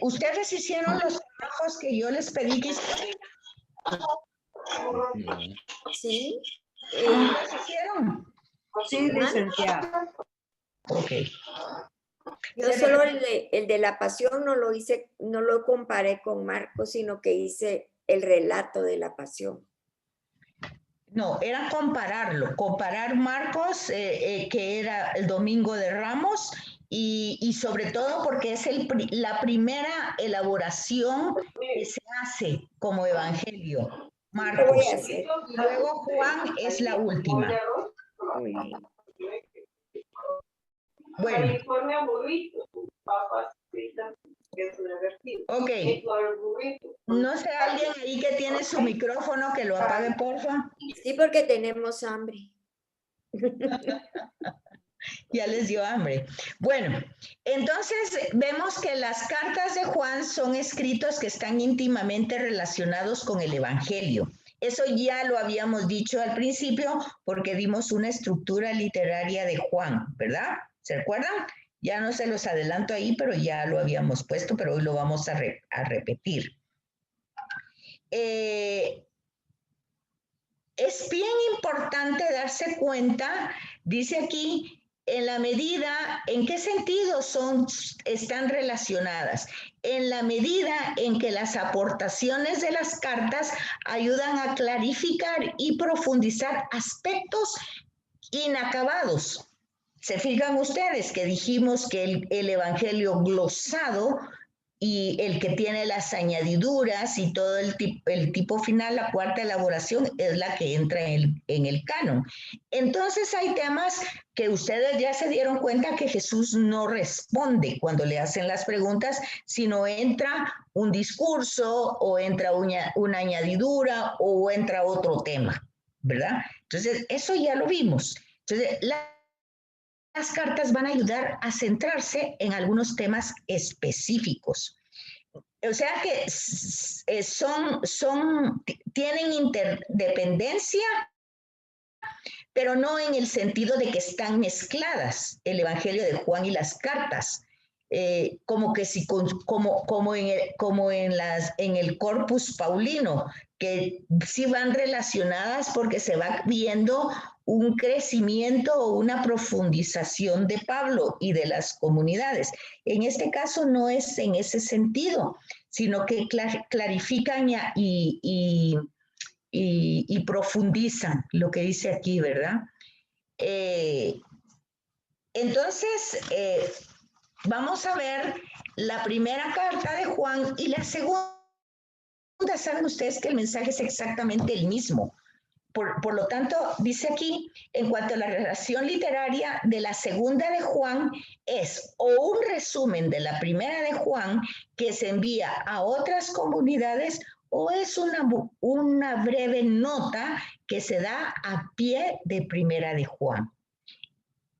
Ustedes hicieron los trabajos que yo les pedí que hicieran. Sí. ¿Los hicieron? Sí, licenciada. Ok. Yo solo el de la pasión no lo hice, no lo comparé con Marcos, sino que hice el relato de la pasión. No, era comparar Marcos, que era el Domingo de Ramos, y sobre todo porque es la primera elaboración que se hace como evangelio, Marcos. Y luego Juan es la última. Muy bien. Bueno. Ok. No sé, alguien ahí que tiene su micrófono que lo apague, porfa. Sí, porque tenemos hambre. Ya les dio hambre. Bueno, entonces vemos que las cartas de Juan son escritos que están íntimamente relacionados con el Evangelio. Eso ya lo habíamos dicho al principio porque dimos una estructura literaria de Juan, ¿verdad? ¿Se recuerdan? Ya no se los adelanto ahí, pero ya lo habíamos puesto, pero hoy lo vamos a repetir. Es bien importante darse cuenta, dice aquí, en la medida, ¿en qué sentido están relacionadas? En la medida en que las aportaciones de las cartas ayudan a clarificar y profundizar aspectos inacabados. Se fijan ustedes que dijimos que el Evangelio glosado y el que tiene las añadiduras y todo el tipo final, la cuarta elaboración, es la que entra en el canon. Entonces hay temas que ustedes ya se dieron cuenta que Jesús no responde cuando le hacen las preguntas, sino entra un discurso o entra una añadidura o entra otro tema, ¿verdad? Entonces, eso ya lo vimos. Entonces, las cartas van a ayudar a centrarse en algunos temas específicos. O sea que tienen interdependencia, pero no en el sentido de que están mezcladas el Evangelio de Juan y las cartas. Como que si como en el corpus paulino, que sí van relacionadas porque se va viendo un crecimiento o una profundización de Pablo y de las comunidades. En este caso no es en ese sentido, sino que clarifican y profundizan lo que dice aquí, ¿verdad? Entonces, vamos a ver la primera carta de Juan y la segunda. Saben ustedes que el mensaje es exactamente el mismo. Por lo tanto, dice aquí, en cuanto a la relación literaria de la segunda de Juan, es o un resumen de la primera de Juan que se envía a otras comunidades o es una breve nota que se da a pie de primera de Juan.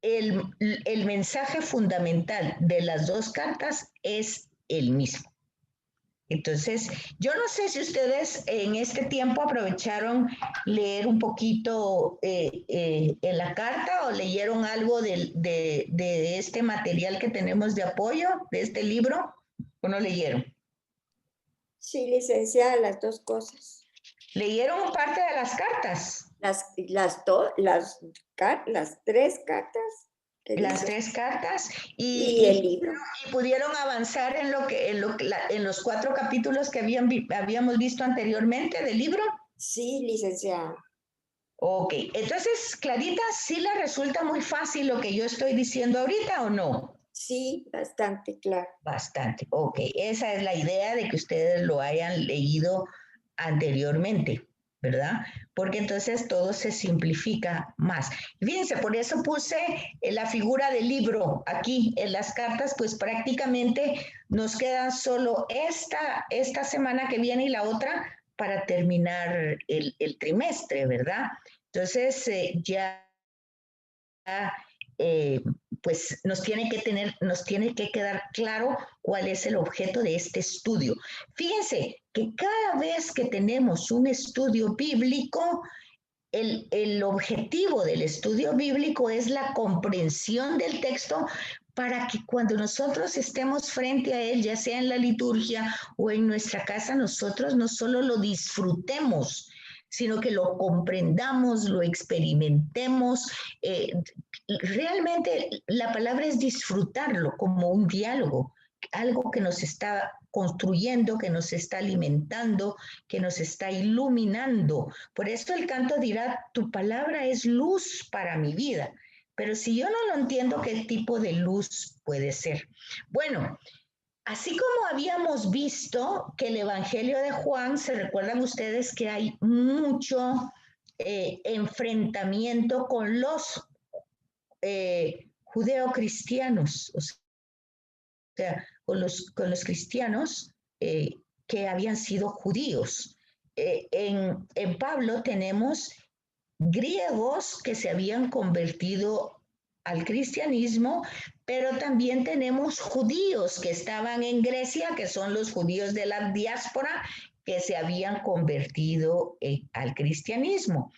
El mensaje fundamental de las dos cartas es el mismo. Entonces, yo no sé si ustedes en este tiempo aprovecharon leer un poquito en la carta o leyeron algo de este material que tenemos de apoyo, de este libro, o no leyeron. Sí, licenciada, las dos cosas. ¿Leyeron parte de las cartas? Las tres cartas. Las tres cartas y el libro. Y pudieron avanzar en los 4 capítulos que habíamos visto anteriormente del libro. Sí, licenciada. Ok, entonces, Clarita, ¿sí le resulta muy fácil lo que yo estoy diciendo ahorita o no? Sí, bastante claro. Bastante, ok. Esa es la idea de que ustedes lo hayan leído anteriormente, ¿verdad? Porque entonces todo se simplifica más. Fíjense, por eso puse la figura del libro aquí en las cartas, pues prácticamente nos queda solo esta semana que viene y la otra para terminar el trimestre, ¿verdad? Entonces pues nos tiene que quedar claro cuál es el objeto de este estudio. Fíjense que cada vez que tenemos un estudio bíblico, el objetivo del estudio bíblico es la comprensión del texto para que cuando nosotros estemos frente a él, ya sea en la liturgia o en nuestra casa, nosotros no solo lo disfrutemos, sino que lo comprendamos, lo experimentemos. Realmente la palabra es disfrutarlo como un diálogo, algo que nos está construyendo, que nos está alimentando, que nos está iluminando. Por eso el canto dirá, tu palabra es luz para mi vida. Pero si yo no lo entiendo, ¿qué tipo de luz puede ser? Bueno, así como habíamos visto que el Evangelio de Juan, se recuerdan ustedes que hay mucho enfrentamiento con los judeocristianos, o sea, con los cristianos que habían sido judíos. En Pablo tenemos griegos que se habían convertido al cristianismo, pero también tenemos judíos que estaban en Grecia, que son los judíos de la diáspora, que se habían convertido al cristianismo.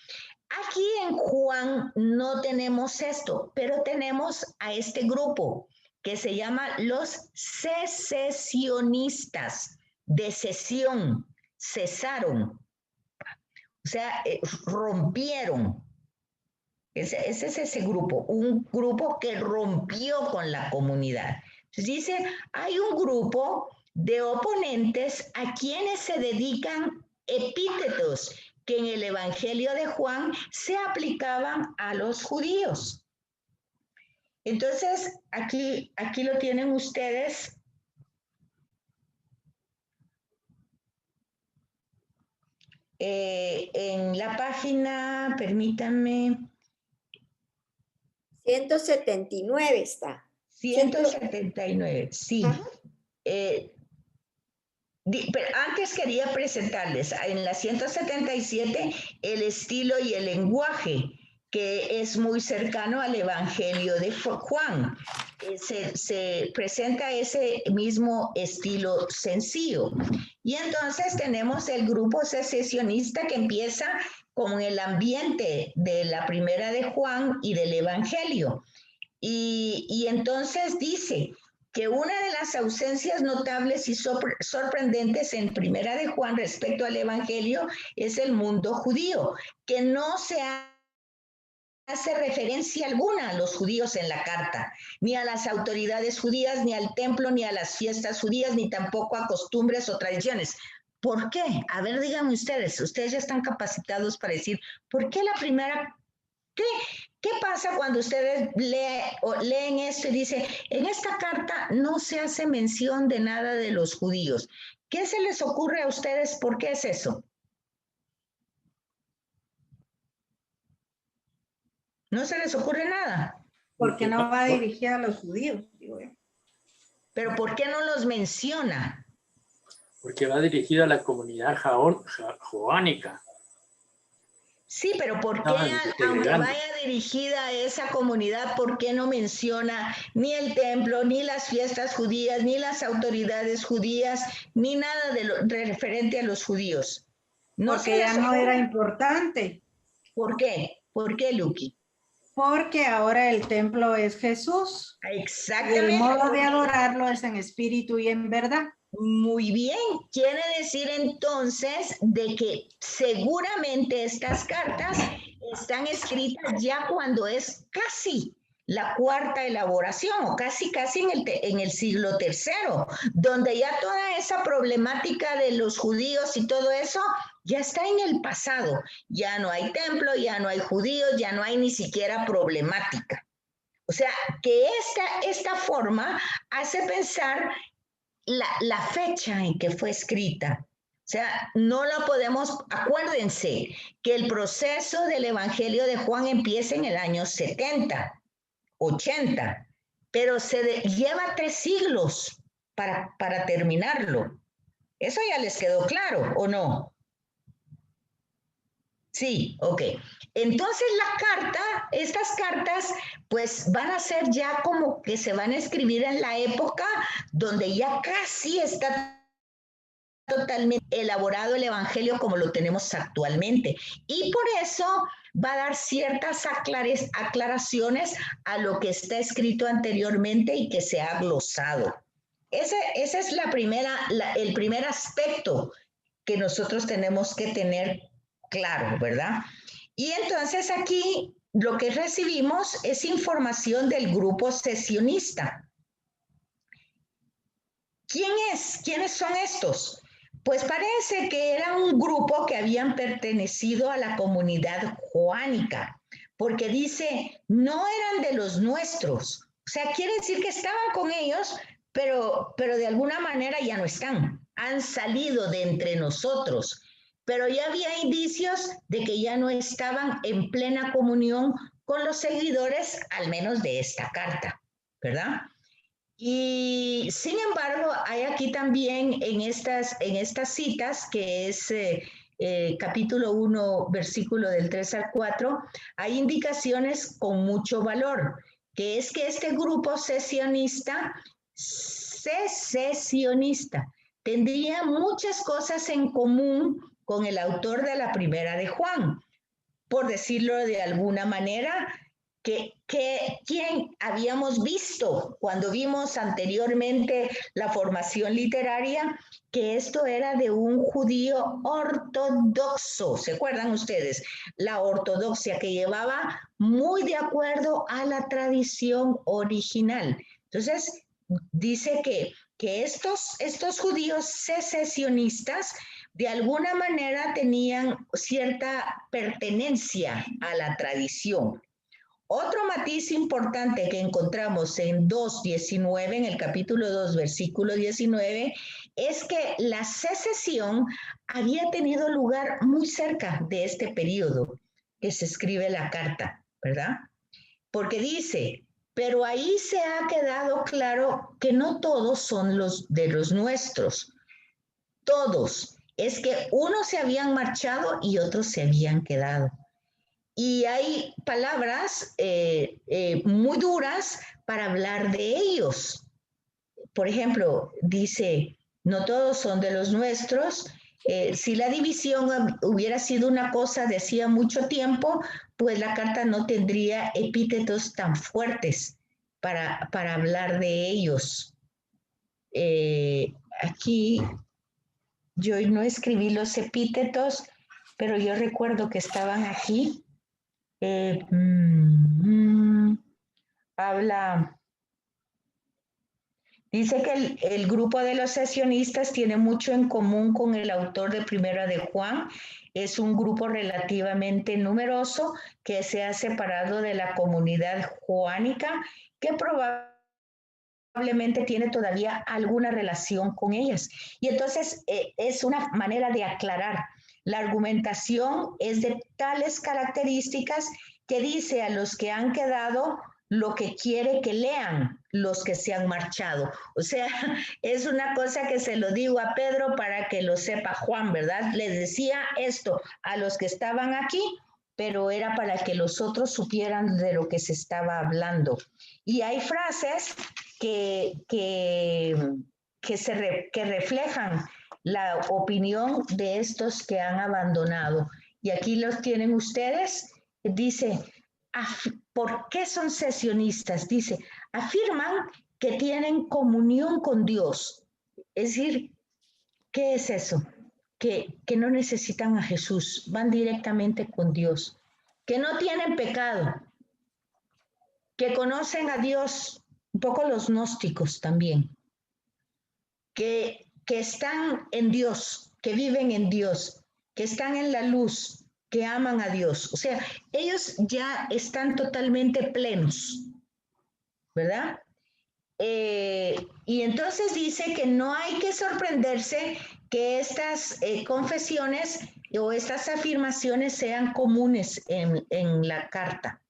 Aquí en Juan no tenemos esto, pero tenemos a este grupo que se llama los secesionistas, de cesión, cesaron, o sea, rompieron. Ese es ese grupo, un grupo que rompió con la comunidad. Entonces dice, hay un grupo de oponentes a quienes se dedican epítetos que en el Evangelio de Juan se aplicaban a los judíos. Entonces, aquí lo tienen ustedes. En la página, permítanme. 179 está. 179, sí. Pero antes quería presentarles en la 177 el estilo y el lenguaje, que es muy cercano al Evangelio de Juan. Se presenta ese mismo estilo sencillo. Y entonces tenemos el grupo secesionista que empieza con el ambiente de la primera de Juan y del Evangelio. Y entonces dice que una de las ausencias notables y sorprendentes en primera de Juan respecto al Evangelio es el mundo judío, que no se hace referencia alguna a los judíos en la carta, ni a las autoridades judías, ni al templo, ni a las fiestas judías, ni tampoco a costumbres o tradiciones. ¿Por qué? A ver, díganme ustedes ya están capacitados para decir, ¿por qué la primera? ¿Qué pasa cuando ustedes leen esto y dicen, en esta carta no se hace mención de nada de los judíos? ¿Qué se les ocurre a ustedes? ¿Por qué es eso? ¿No se les ocurre nada? Porque no va dirigida a los judíos, digo yo. ¿Pero por qué no los menciona? Porque va dirigido a la comunidad joánica. Sí, pero ¿por qué, aunque vaya dirigida a esa comunidad, por qué no menciona ni el templo, ni las fiestas judías, ni las autoridades judías, ni nada de lo referente a los judíos? No, porque ya no era importante. ¿Por qué? ¿Por qué, Luqui? Porque ahora el templo es Jesús. Exactamente. Y el modo de adorarlo es en espíritu y en verdad. Muy bien, quiere decir entonces de que seguramente estas cartas están escritas ya cuando es casi la cuarta elaboración o casi en el siglo III, donde ya toda esa problemática de los judíos y todo eso ya está en el pasado. Ya no hay templo, ya no hay judíos, ya no hay ni siquiera problemática. O sea, que esta forma hace pensar la fecha en que fue escrita. O sea, no la podemos, acuérdense que el proceso del Evangelio de Juan empieza en el año 70, 80, pero lleva 3 siglos para terminarlo. ¿Eso ya les quedó claro o no? Sí, ok. Entonces estas cartas, pues van a ser ya como que se van a escribir en la época donde ya casi está totalmente elaborado el Evangelio como lo tenemos actualmente. Y por eso va a dar ciertas aclaraciones a lo que está escrito anteriormente y que se ha glosado. Ese es el primer aspecto que nosotros tenemos que tener claro, ¿verdad? Y entonces aquí lo que recibimos es información del grupo sesionista. ¿Quiénes son estos? Pues parece que era un grupo que habían pertenecido a la comunidad joánica, porque dice, no eran de los nuestros. O sea, quiere decir que estaban con ellos, pero de alguna manera ya no están. Han salido de entre nosotros, pero ya había indicios de que ya no estaban en plena comunión con los seguidores, al menos de esta carta, ¿verdad? Y sin embargo, hay aquí también en estas citas, que es capítulo 1, versículo del 3 al 4, hay indicaciones con mucho valor, que es que este grupo secesionista tendría muchas cosas en común con el autor de la primera de Juan, por decirlo de alguna manera, quien habíamos visto cuando vimos anteriormente la formación literaria, que esto era de un judío ortodoxo. ¿Se acuerdan ustedes? La ortodoxia, que llevaba muy de acuerdo a la tradición original. Entonces, dice que estos judíos secesionistas de alguna manera tenían cierta pertenencia a la tradición. Otro matiz importante que encontramos en 2:19, en el capítulo 2, versículo 19, es que la secesión había tenido lugar muy cerca de este periodo que se escribe la carta, ¿verdad? Porque dice, pero ahí se ha quedado claro que no todos son los de los nuestros, todos. Es que unos se habían marchado y otros se habían quedado. Y hay palabras muy duras para hablar de ellos. Por ejemplo, dice, no todos son de los nuestros. Si la división hubiera sido una cosa de hacía mucho tiempo, pues la carta no tendría epítetos tan fuertes para hablar de ellos. Aquí yo no escribí los epítetos, pero yo recuerdo que estaban aquí. Habla, dice que el grupo de los sesionistas tiene mucho en común con el autor de Primera de Juan. Es un grupo relativamente numeroso que se ha separado de la comunidad juánica, que probablemente tiene todavía alguna relación con ellas. Y entonces es una manera de aclarar. La argumentación es de tales características que dice a los que han quedado lo que quiere que lean los que se han marchado. O sea, es una cosa que se lo digo a Pedro para que lo sepa Juan, ¿verdad? Les decía esto a los que estaban aquí, pero era para que los otros supieran de lo que se estaba hablando. Y hay frases que reflejan la opinión de estos que han abandonado. Y aquí los tienen ustedes. Dice, ¿por qué son sesionistas? Dice, afirman que tienen comunión con Dios. Es decir, ¿qué es eso? Que no necesitan a Jesús, van directamente con Dios, que no tienen pecado, que conocen a Dios, un poco los gnósticos también, que están en Dios, que viven en Dios, que están en la luz, que aman a Dios. O sea, ellos ya están totalmente plenos, ¿verdad? Y entonces dice que no hay que sorprenderse que estas confesiones o estas afirmaciones sean comunes en la carta.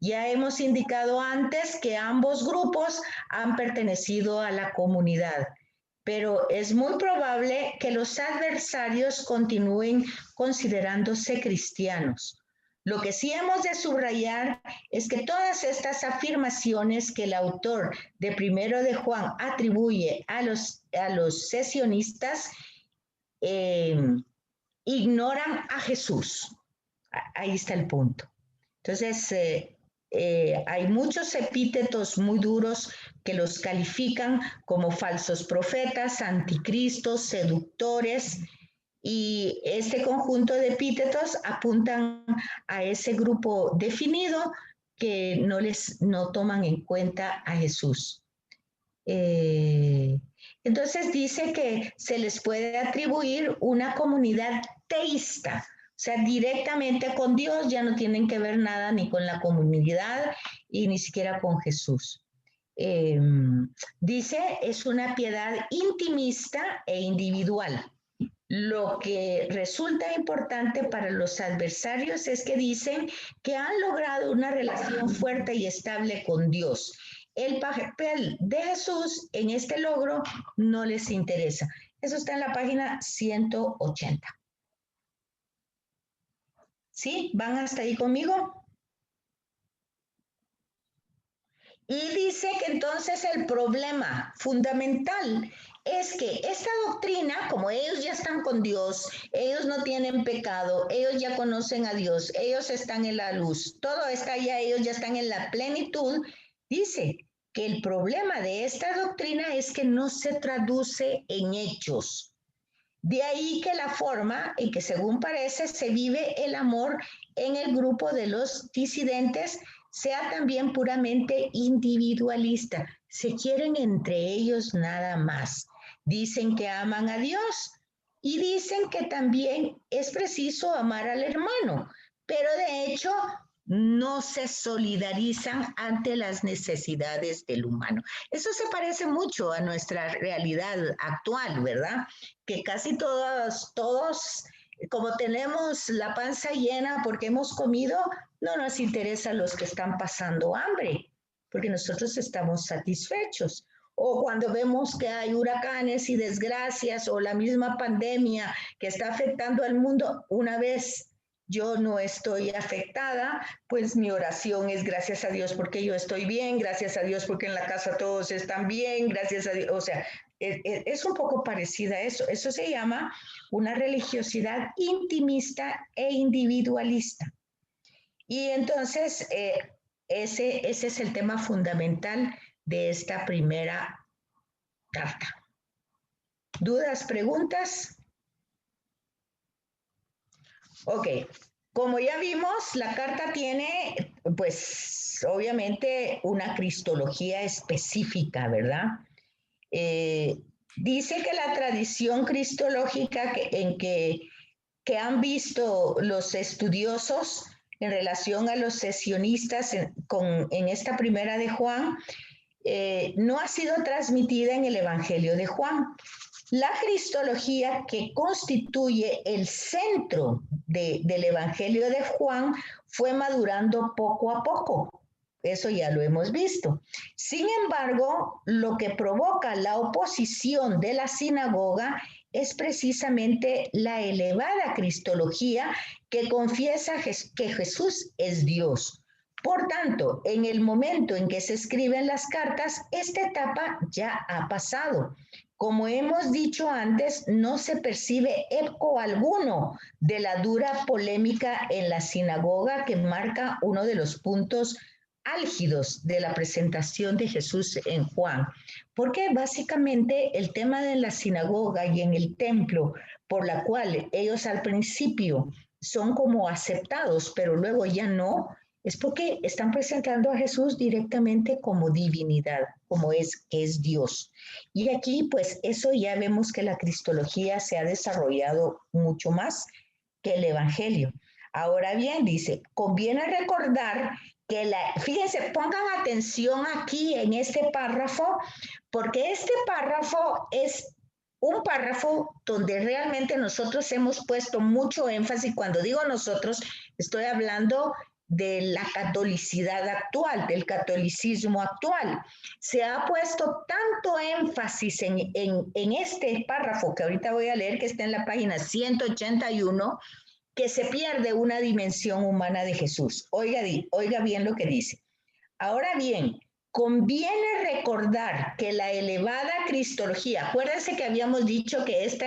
Ya hemos indicado antes que ambos grupos han pertenecido a la comunidad, pero es muy probable que los adversarios continúen considerándose cristianos. Lo que sí hemos de subrayar es que todas estas afirmaciones que el autor de Primero de Juan atribuye a los sesionistas ignoran a Jesús. Ahí está el punto. Entonces, hay muchos epítetos muy duros que los califican como falsos profetas, anticristos, seductores, y este conjunto de epítetos apuntan a ese grupo definido que no toman en cuenta a Jesús. Entonces dice que se les puede atribuir una comunidad teísta, o sea, directamente con Dios, ya no tienen que ver nada ni con la comunidad y ni siquiera con Jesús. Dice, es una piedad intimista e individual. Lo que resulta importante para los adversarios es que dicen que han logrado una relación fuerte y estable con Dios. el papel de Jesús en este logro no les interesa. Eso está en la página 180. ¿Sí? ¿Van hasta ahí conmigo? Y dice que entonces el problema fundamental es que esta doctrina, como ellos ya están con Dios, ellos no tienen pecado, ellos ya conocen a Dios, ellos están en la luz, todo está ya, ellos ya están en la plenitud, dice que el problema de esta doctrina es que no se traduce en hechos. De ahí que la forma en que, según parece, se vive el amor en el grupo de los disidentes sea también puramente individualista. Se quieren entre ellos nada más. Dicen que aman a Dios y dicen que también es preciso amar al hermano, pero de hecho no se solidarizan ante las necesidades del humano. Eso se parece mucho a nuestra realidad actual, ¿verdad? Que casi todos, como tenemos la panza llena porque hemos comido, no nos interesa a los que están pasando hambre, porque nosotros estamos satisfechos. O cuando vemos que hay huracanes y desgracias o la misma pandemia que está afectando al mundo, una vez yo no estoy afectada, pues mi oración es gracias a Dios porque yo estoy bien, gracias a Dios porque en la casa todos están bien, gracias a Dios, o sea, es un poco parecida a eso. Eso se llama una religiosidad intimista e individualista. Y entonces, ese es el tema fundamental de esta primera carta. ¿Dudas, preguntas? Ok, como ya vimos, la carta tiene, pues, obviamente una cristología específica, ¿verdad? Dice que la tradición cristológica que han visto los estudiosos en relación a los sesionistas en esta primera de Juan, no ha sido transmitida en el Evangelio de Juan. La cristología que constituye el centro del Evangelio de Juan fue madurando poco a poco. Eso ya lo hemos visto. Sin embargo, lo que provoca la oposición de la sinagoga es precisamente la elevada cristología que confiesa que Jesús es Dios. Por tanto, en el momento en que se escriben las cartas, esta etapa ya ha pasado. Como hemos dicho antes, no se percibe eco alguno de la dura polémica en la sinagoga que marca uno de los puntos álgidos de la presentación de Jesús en Juan, porque básicamente el tema de la sinagoga y en el templo, por la cual ellos al principio son como aceptados, pero luego ya no, es porque están presentando a Jesús directamente como divinidad, como que es Dios. Y aquí, pues, eso ya vemos que la cristología se ha desarrollado mucho más que el Evangelio. Ahora bien, dice, conviene recordar que fíjense, pongan atención aquí en este párrafo, porque este párrafo es un párrafo donde realmente nosotros hemos puesto mucho énfasis. Cuando digo nosotros, estoy hablando de la catolicidad actual, del catolicismo actual. Se ha puesto tanto énfasis en este párrafo que ahorita voy a leer, que está en la página 181, que se pierde una dimensión humana de Jesús. Oiga bien lo que dice. Ahora bien, conviene recordar que la elevada cristología, acuérdense que habíamos dicho que esta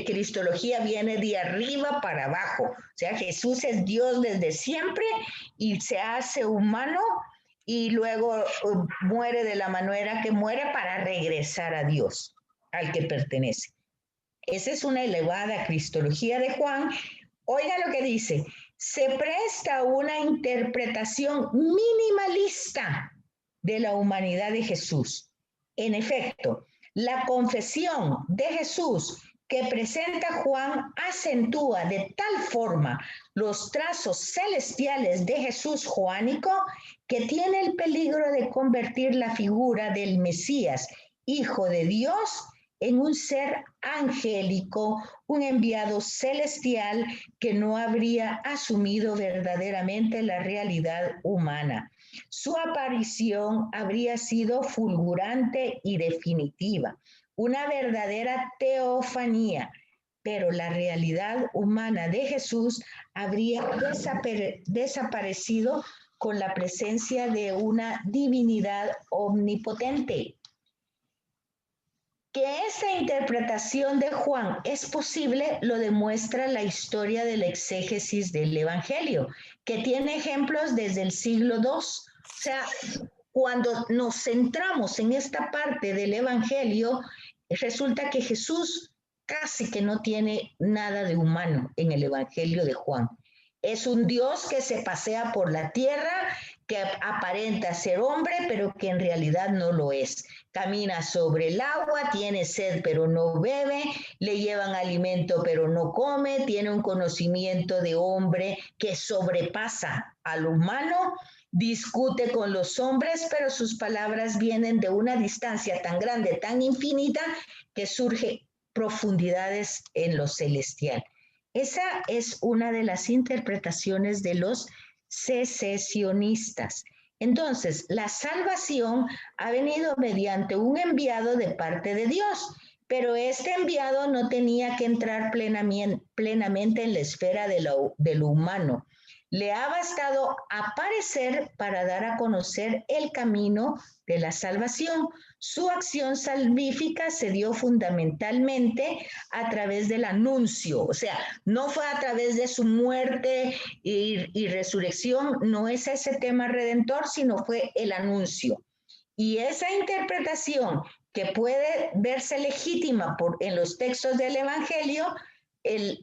cristología viene de arriba para abajo, o sea, Jesús es Dios desde siempre y se hace humano y luego muere de la manera que muere para regresar a Dios, al que pertenece. Esa es una elevada cristología de Juan. Oiga lo que dice, se presta una interpretación minimalista de la humanidad de Jesús. En efecto, la confesión de Jesús que presenta Juan acentúa de tal forma los trazos celestiales de Jesús joánico que tiene el peligro de convertir la figura del Mesías, Hijo de Dios, en un ser angélico, un enviado celestial que no habría asumido verdaderamente la realidad humana. Su aparición habría sido fulgurante y definitiva, una verdadera teofanía, pero la realidad humana de Jesús habría desaparecido con la presencia de una divinidad omnipotente. Que esa interpretación de Juan es posible lo demuestra la historia de la exégesis del Evangelio, que tiene ejemplos desde el siglo II. O sea, cuando nos centramos en esta parte del Evangelio, resulta que Jesús casi que no tiene nada de humano en el Evangelio de Juan. Es un Dios que se pasea por la tierra, que aparenta ser hombre, pero que en realidad no lo es. Camina sobre el agua, tiene sed, pero no bebe, le llevan alimento, pero no come, tiene un conocimiento de hombre que sobrepasa al humano, discute con los hombres, pero sus palabras vienen de una distancia tan grande, tan infinita, que surge profundidades en lo celestial. Esa es una de las interpretaciones de los secesionistas. Entonces, la salvación ha venido mediante un enviado de parte de Dios, pero este enviado no tenía que entrar plenamente en la esfera de lo humano. Le ha bastado aparecer para dar a conocer el camino de la salvación. Su acción salvífica se dio fundamentalmente a través del anuncio, o sea, no fue a través de su muerte y resurrección, no es ese tema redentor, sino fue el anuncio. Y esa interpretación que puede verse legítima en los textos del Evangelio,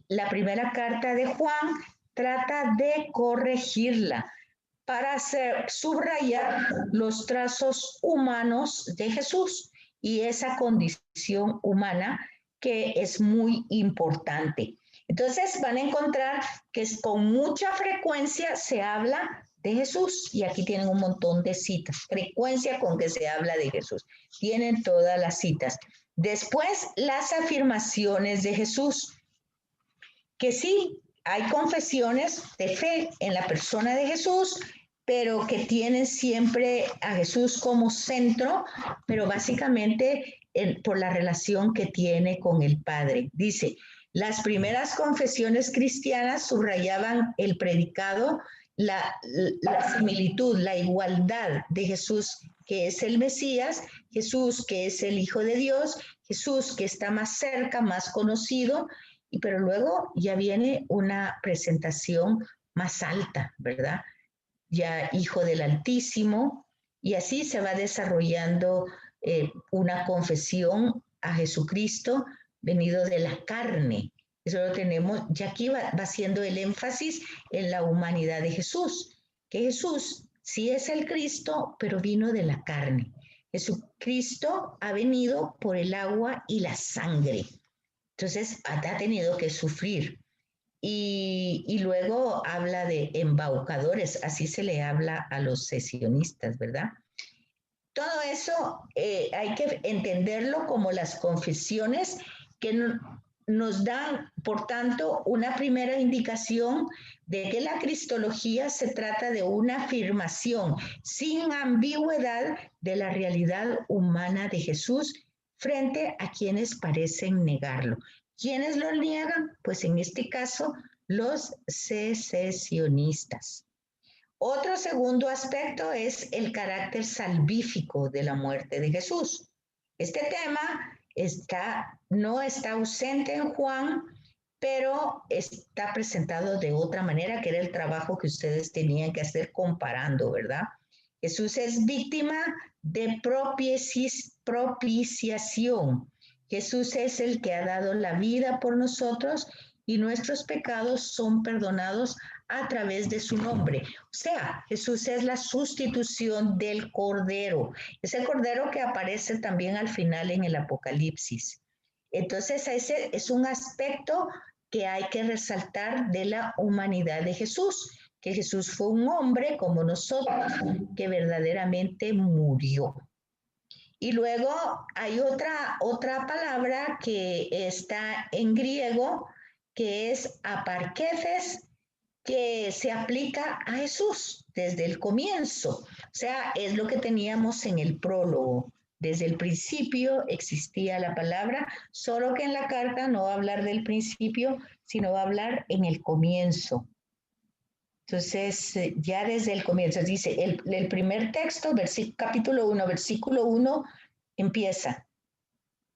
la primera carta de Juan trata de corregirla para subrayar los trazos humanos de Jesús y esa condición humana que es muy importante. Entonces van a encontrar que con mucha frecuencia se habla de Jesús y aquí tienen un montón de citas, frecuencia con que se habla de Jesús. Tienen todas las citas. Después, las afirmaciones de Jesús, que sí, hay confesiones de fe en la persona de Jesús, pero que tienen siempre a Jesús como centro, pero básicamente por la relación que tiene con el Padre. Dice, las primeras confesiones cristianas subrayaban el predicado, la similitud, la igualdad de Jesús, que es el Mesías, Jesús, que es el Hijo de Dios, Jesús, que está más cerca, más conocido, pero luego ya viene una presentación más alta, ¿verdad? Ya Hijo del Altísimo, y así se va desarrollando una confesión a Jesucristo venido de la carne. Eso lo tenemos, ya aquí va siendo el énfasis en la humanidad de Jesús, que Jesús sí es el Cristo, pero vino de la carne. Jesucristo ha venido por el agua y la sangre. Entonces ha tenido que sufrir. Y luego habla de embaucadores, así se le habla a los secesionistas, ¿verdad? Todo eso hay que entenderlo como las confesiones que nos dan, por tanto, una primera indicación de que la cristología se trata de una afirmación sin ambigüedad de la realidad humana de Jesús frente a quienes parecen negarlo. ¿Quiénes lo niegan? Pues en este caso, los secesionistas. Otro segundo aspecto es el carácter salvífico de la muerte de Jesús. Este tema no está ausente en Juan, pero está presentado de otra manera, que era el trabajo que ustedes tenían que hacer comparando, ¿verdad? Jesús es víctima de propiciación. Jesús es el que ha dado la vida por nosotros y nuestros pecados son perdonados a través de su nombre. O sea, Jesús es la sustitución del Cordero. Ese Cordero que aparece también al final en el Apocalipsis. Entonces, ese es un aspecto que hay que resaltar de la humanidad de Jesús, que Jesús fue un hombre como nosotros, que verdaderamente murió. Y luego hay otra palabra que está en griego, que es aparquefes, que se aplica a Jesús desde el comienzo. O sea, es lo que teníamos en el prólogo. Desde el principio existía la palabra, solo que en la carta no va a hablar del principio, sino va a hablar en el comienzo. Entonces, ya desde el comienzo, dice, el primer texto, capítulo 1, versículo 1, empieza.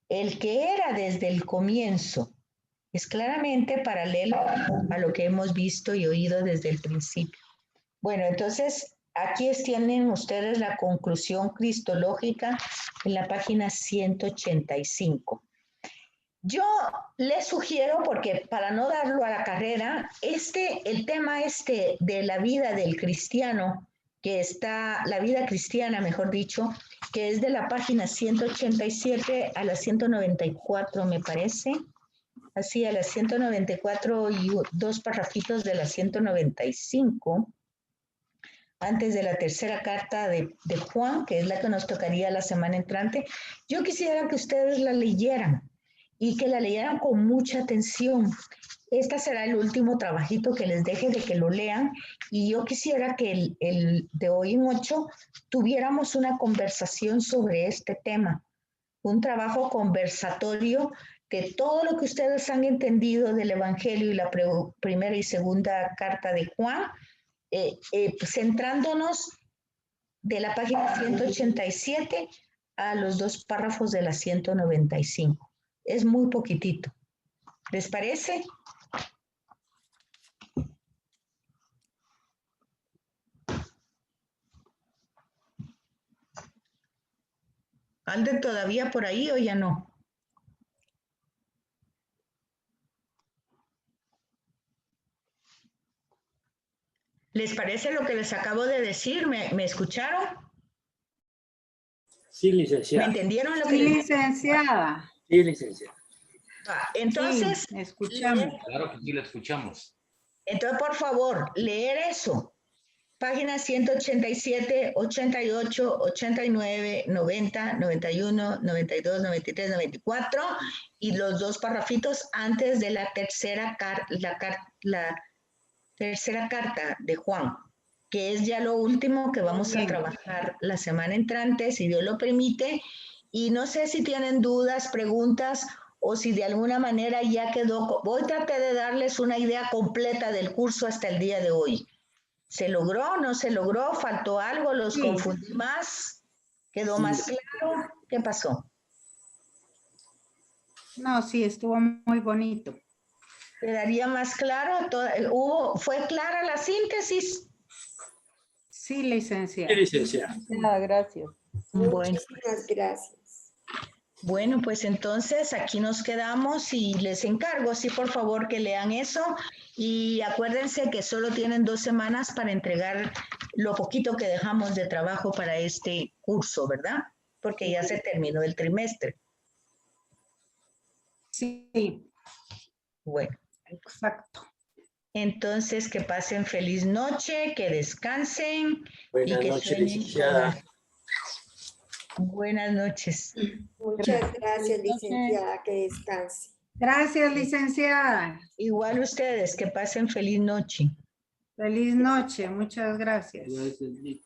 El que era desde el comienzo. Es claramente paralelo a lo que hemos visto y oído desde el principio. Bueno, entonces aquí tienen ustedes la conclusión cristológica en la página 185. Yo les sugiero, porque para no darlo a la carrera, el tema de la vida del cristiano, que está, la vida cristiana, mejor dicho, que es de la página 187 a la 194, me parece. Así, a las 194 y dos parrafitos de la 195, antes de la tercera carta de Juan, que es la que nos tocaría la semana entrante. Yo quisiera que ustedes la leyeran y que la leyeran con mucha atención. Este será el último trabajito que les deje de que lo lean, y yo quisiera que el de hoy en 8 tuviéramos una conversación sobre este tema, un trabajo conversatorio de todo lo que ustedes han entendido del Evangelio y la primera y segunda carta de Juan, centrándonos de la página 187 a los dos párrafos de la 195. Es muy poquitito. ¿Les parece? ¿Anden todavía por ahí o ya no? ¿Les parece lo que les acabo de decir? ¿Me escucharon? Sí, licenciada. ¿Me entendieron lo que Sí, les licenciada. Sí, licenciada. Entonces, Sí, escuchamos. Claro que sí, lo escuchamos. Entonces, por favor, leer eso. Páginas 187, 88, 89, 90, 91, 92, 93, 94 y los dos parrafitos antes de la tercera carta de Juan, que es ya lo último que vamos a trabajar la semana entrante, si Dios lo permite. Y no sé si tienen dudas, preguntas, o si de alguna manera ya quedó. Hoy traté de darles una idea completa del curso hasta el día de hoy. ¿Se logró? ¿No se logró? ¿Faltó algo? ¿Los confundí más? ¿Quedó más claro? ¿Qué pasó? No, sí, estuvo muy bonito. ¿Quedaría más claro? ¿Fue clara la síntesis? Sí, licenciada. Sí, licenciada. Gracias. Muchísimas gracias. Bueno, pues entonces aquí nos quedamos y les encargo, sí, por favor, que lean eso, y acuérdense que solo tienen 2 semanas para entregar lo poquito que dejamos de trabajo para este curso, ¿verdad? Porque ya se terminó el trimestre. Sí. Bueno. Exacto. Entonces, que pasen feliz noche, que descansen. Buenas y que noches, sueñen licenciada. Buenas noches. Muchas gracias, licenciada, que descanse. Gracias, licenciada. Igual ustedes, que pasen feliz noche. Feliz noche, muchas gracias. Gracias, Lic.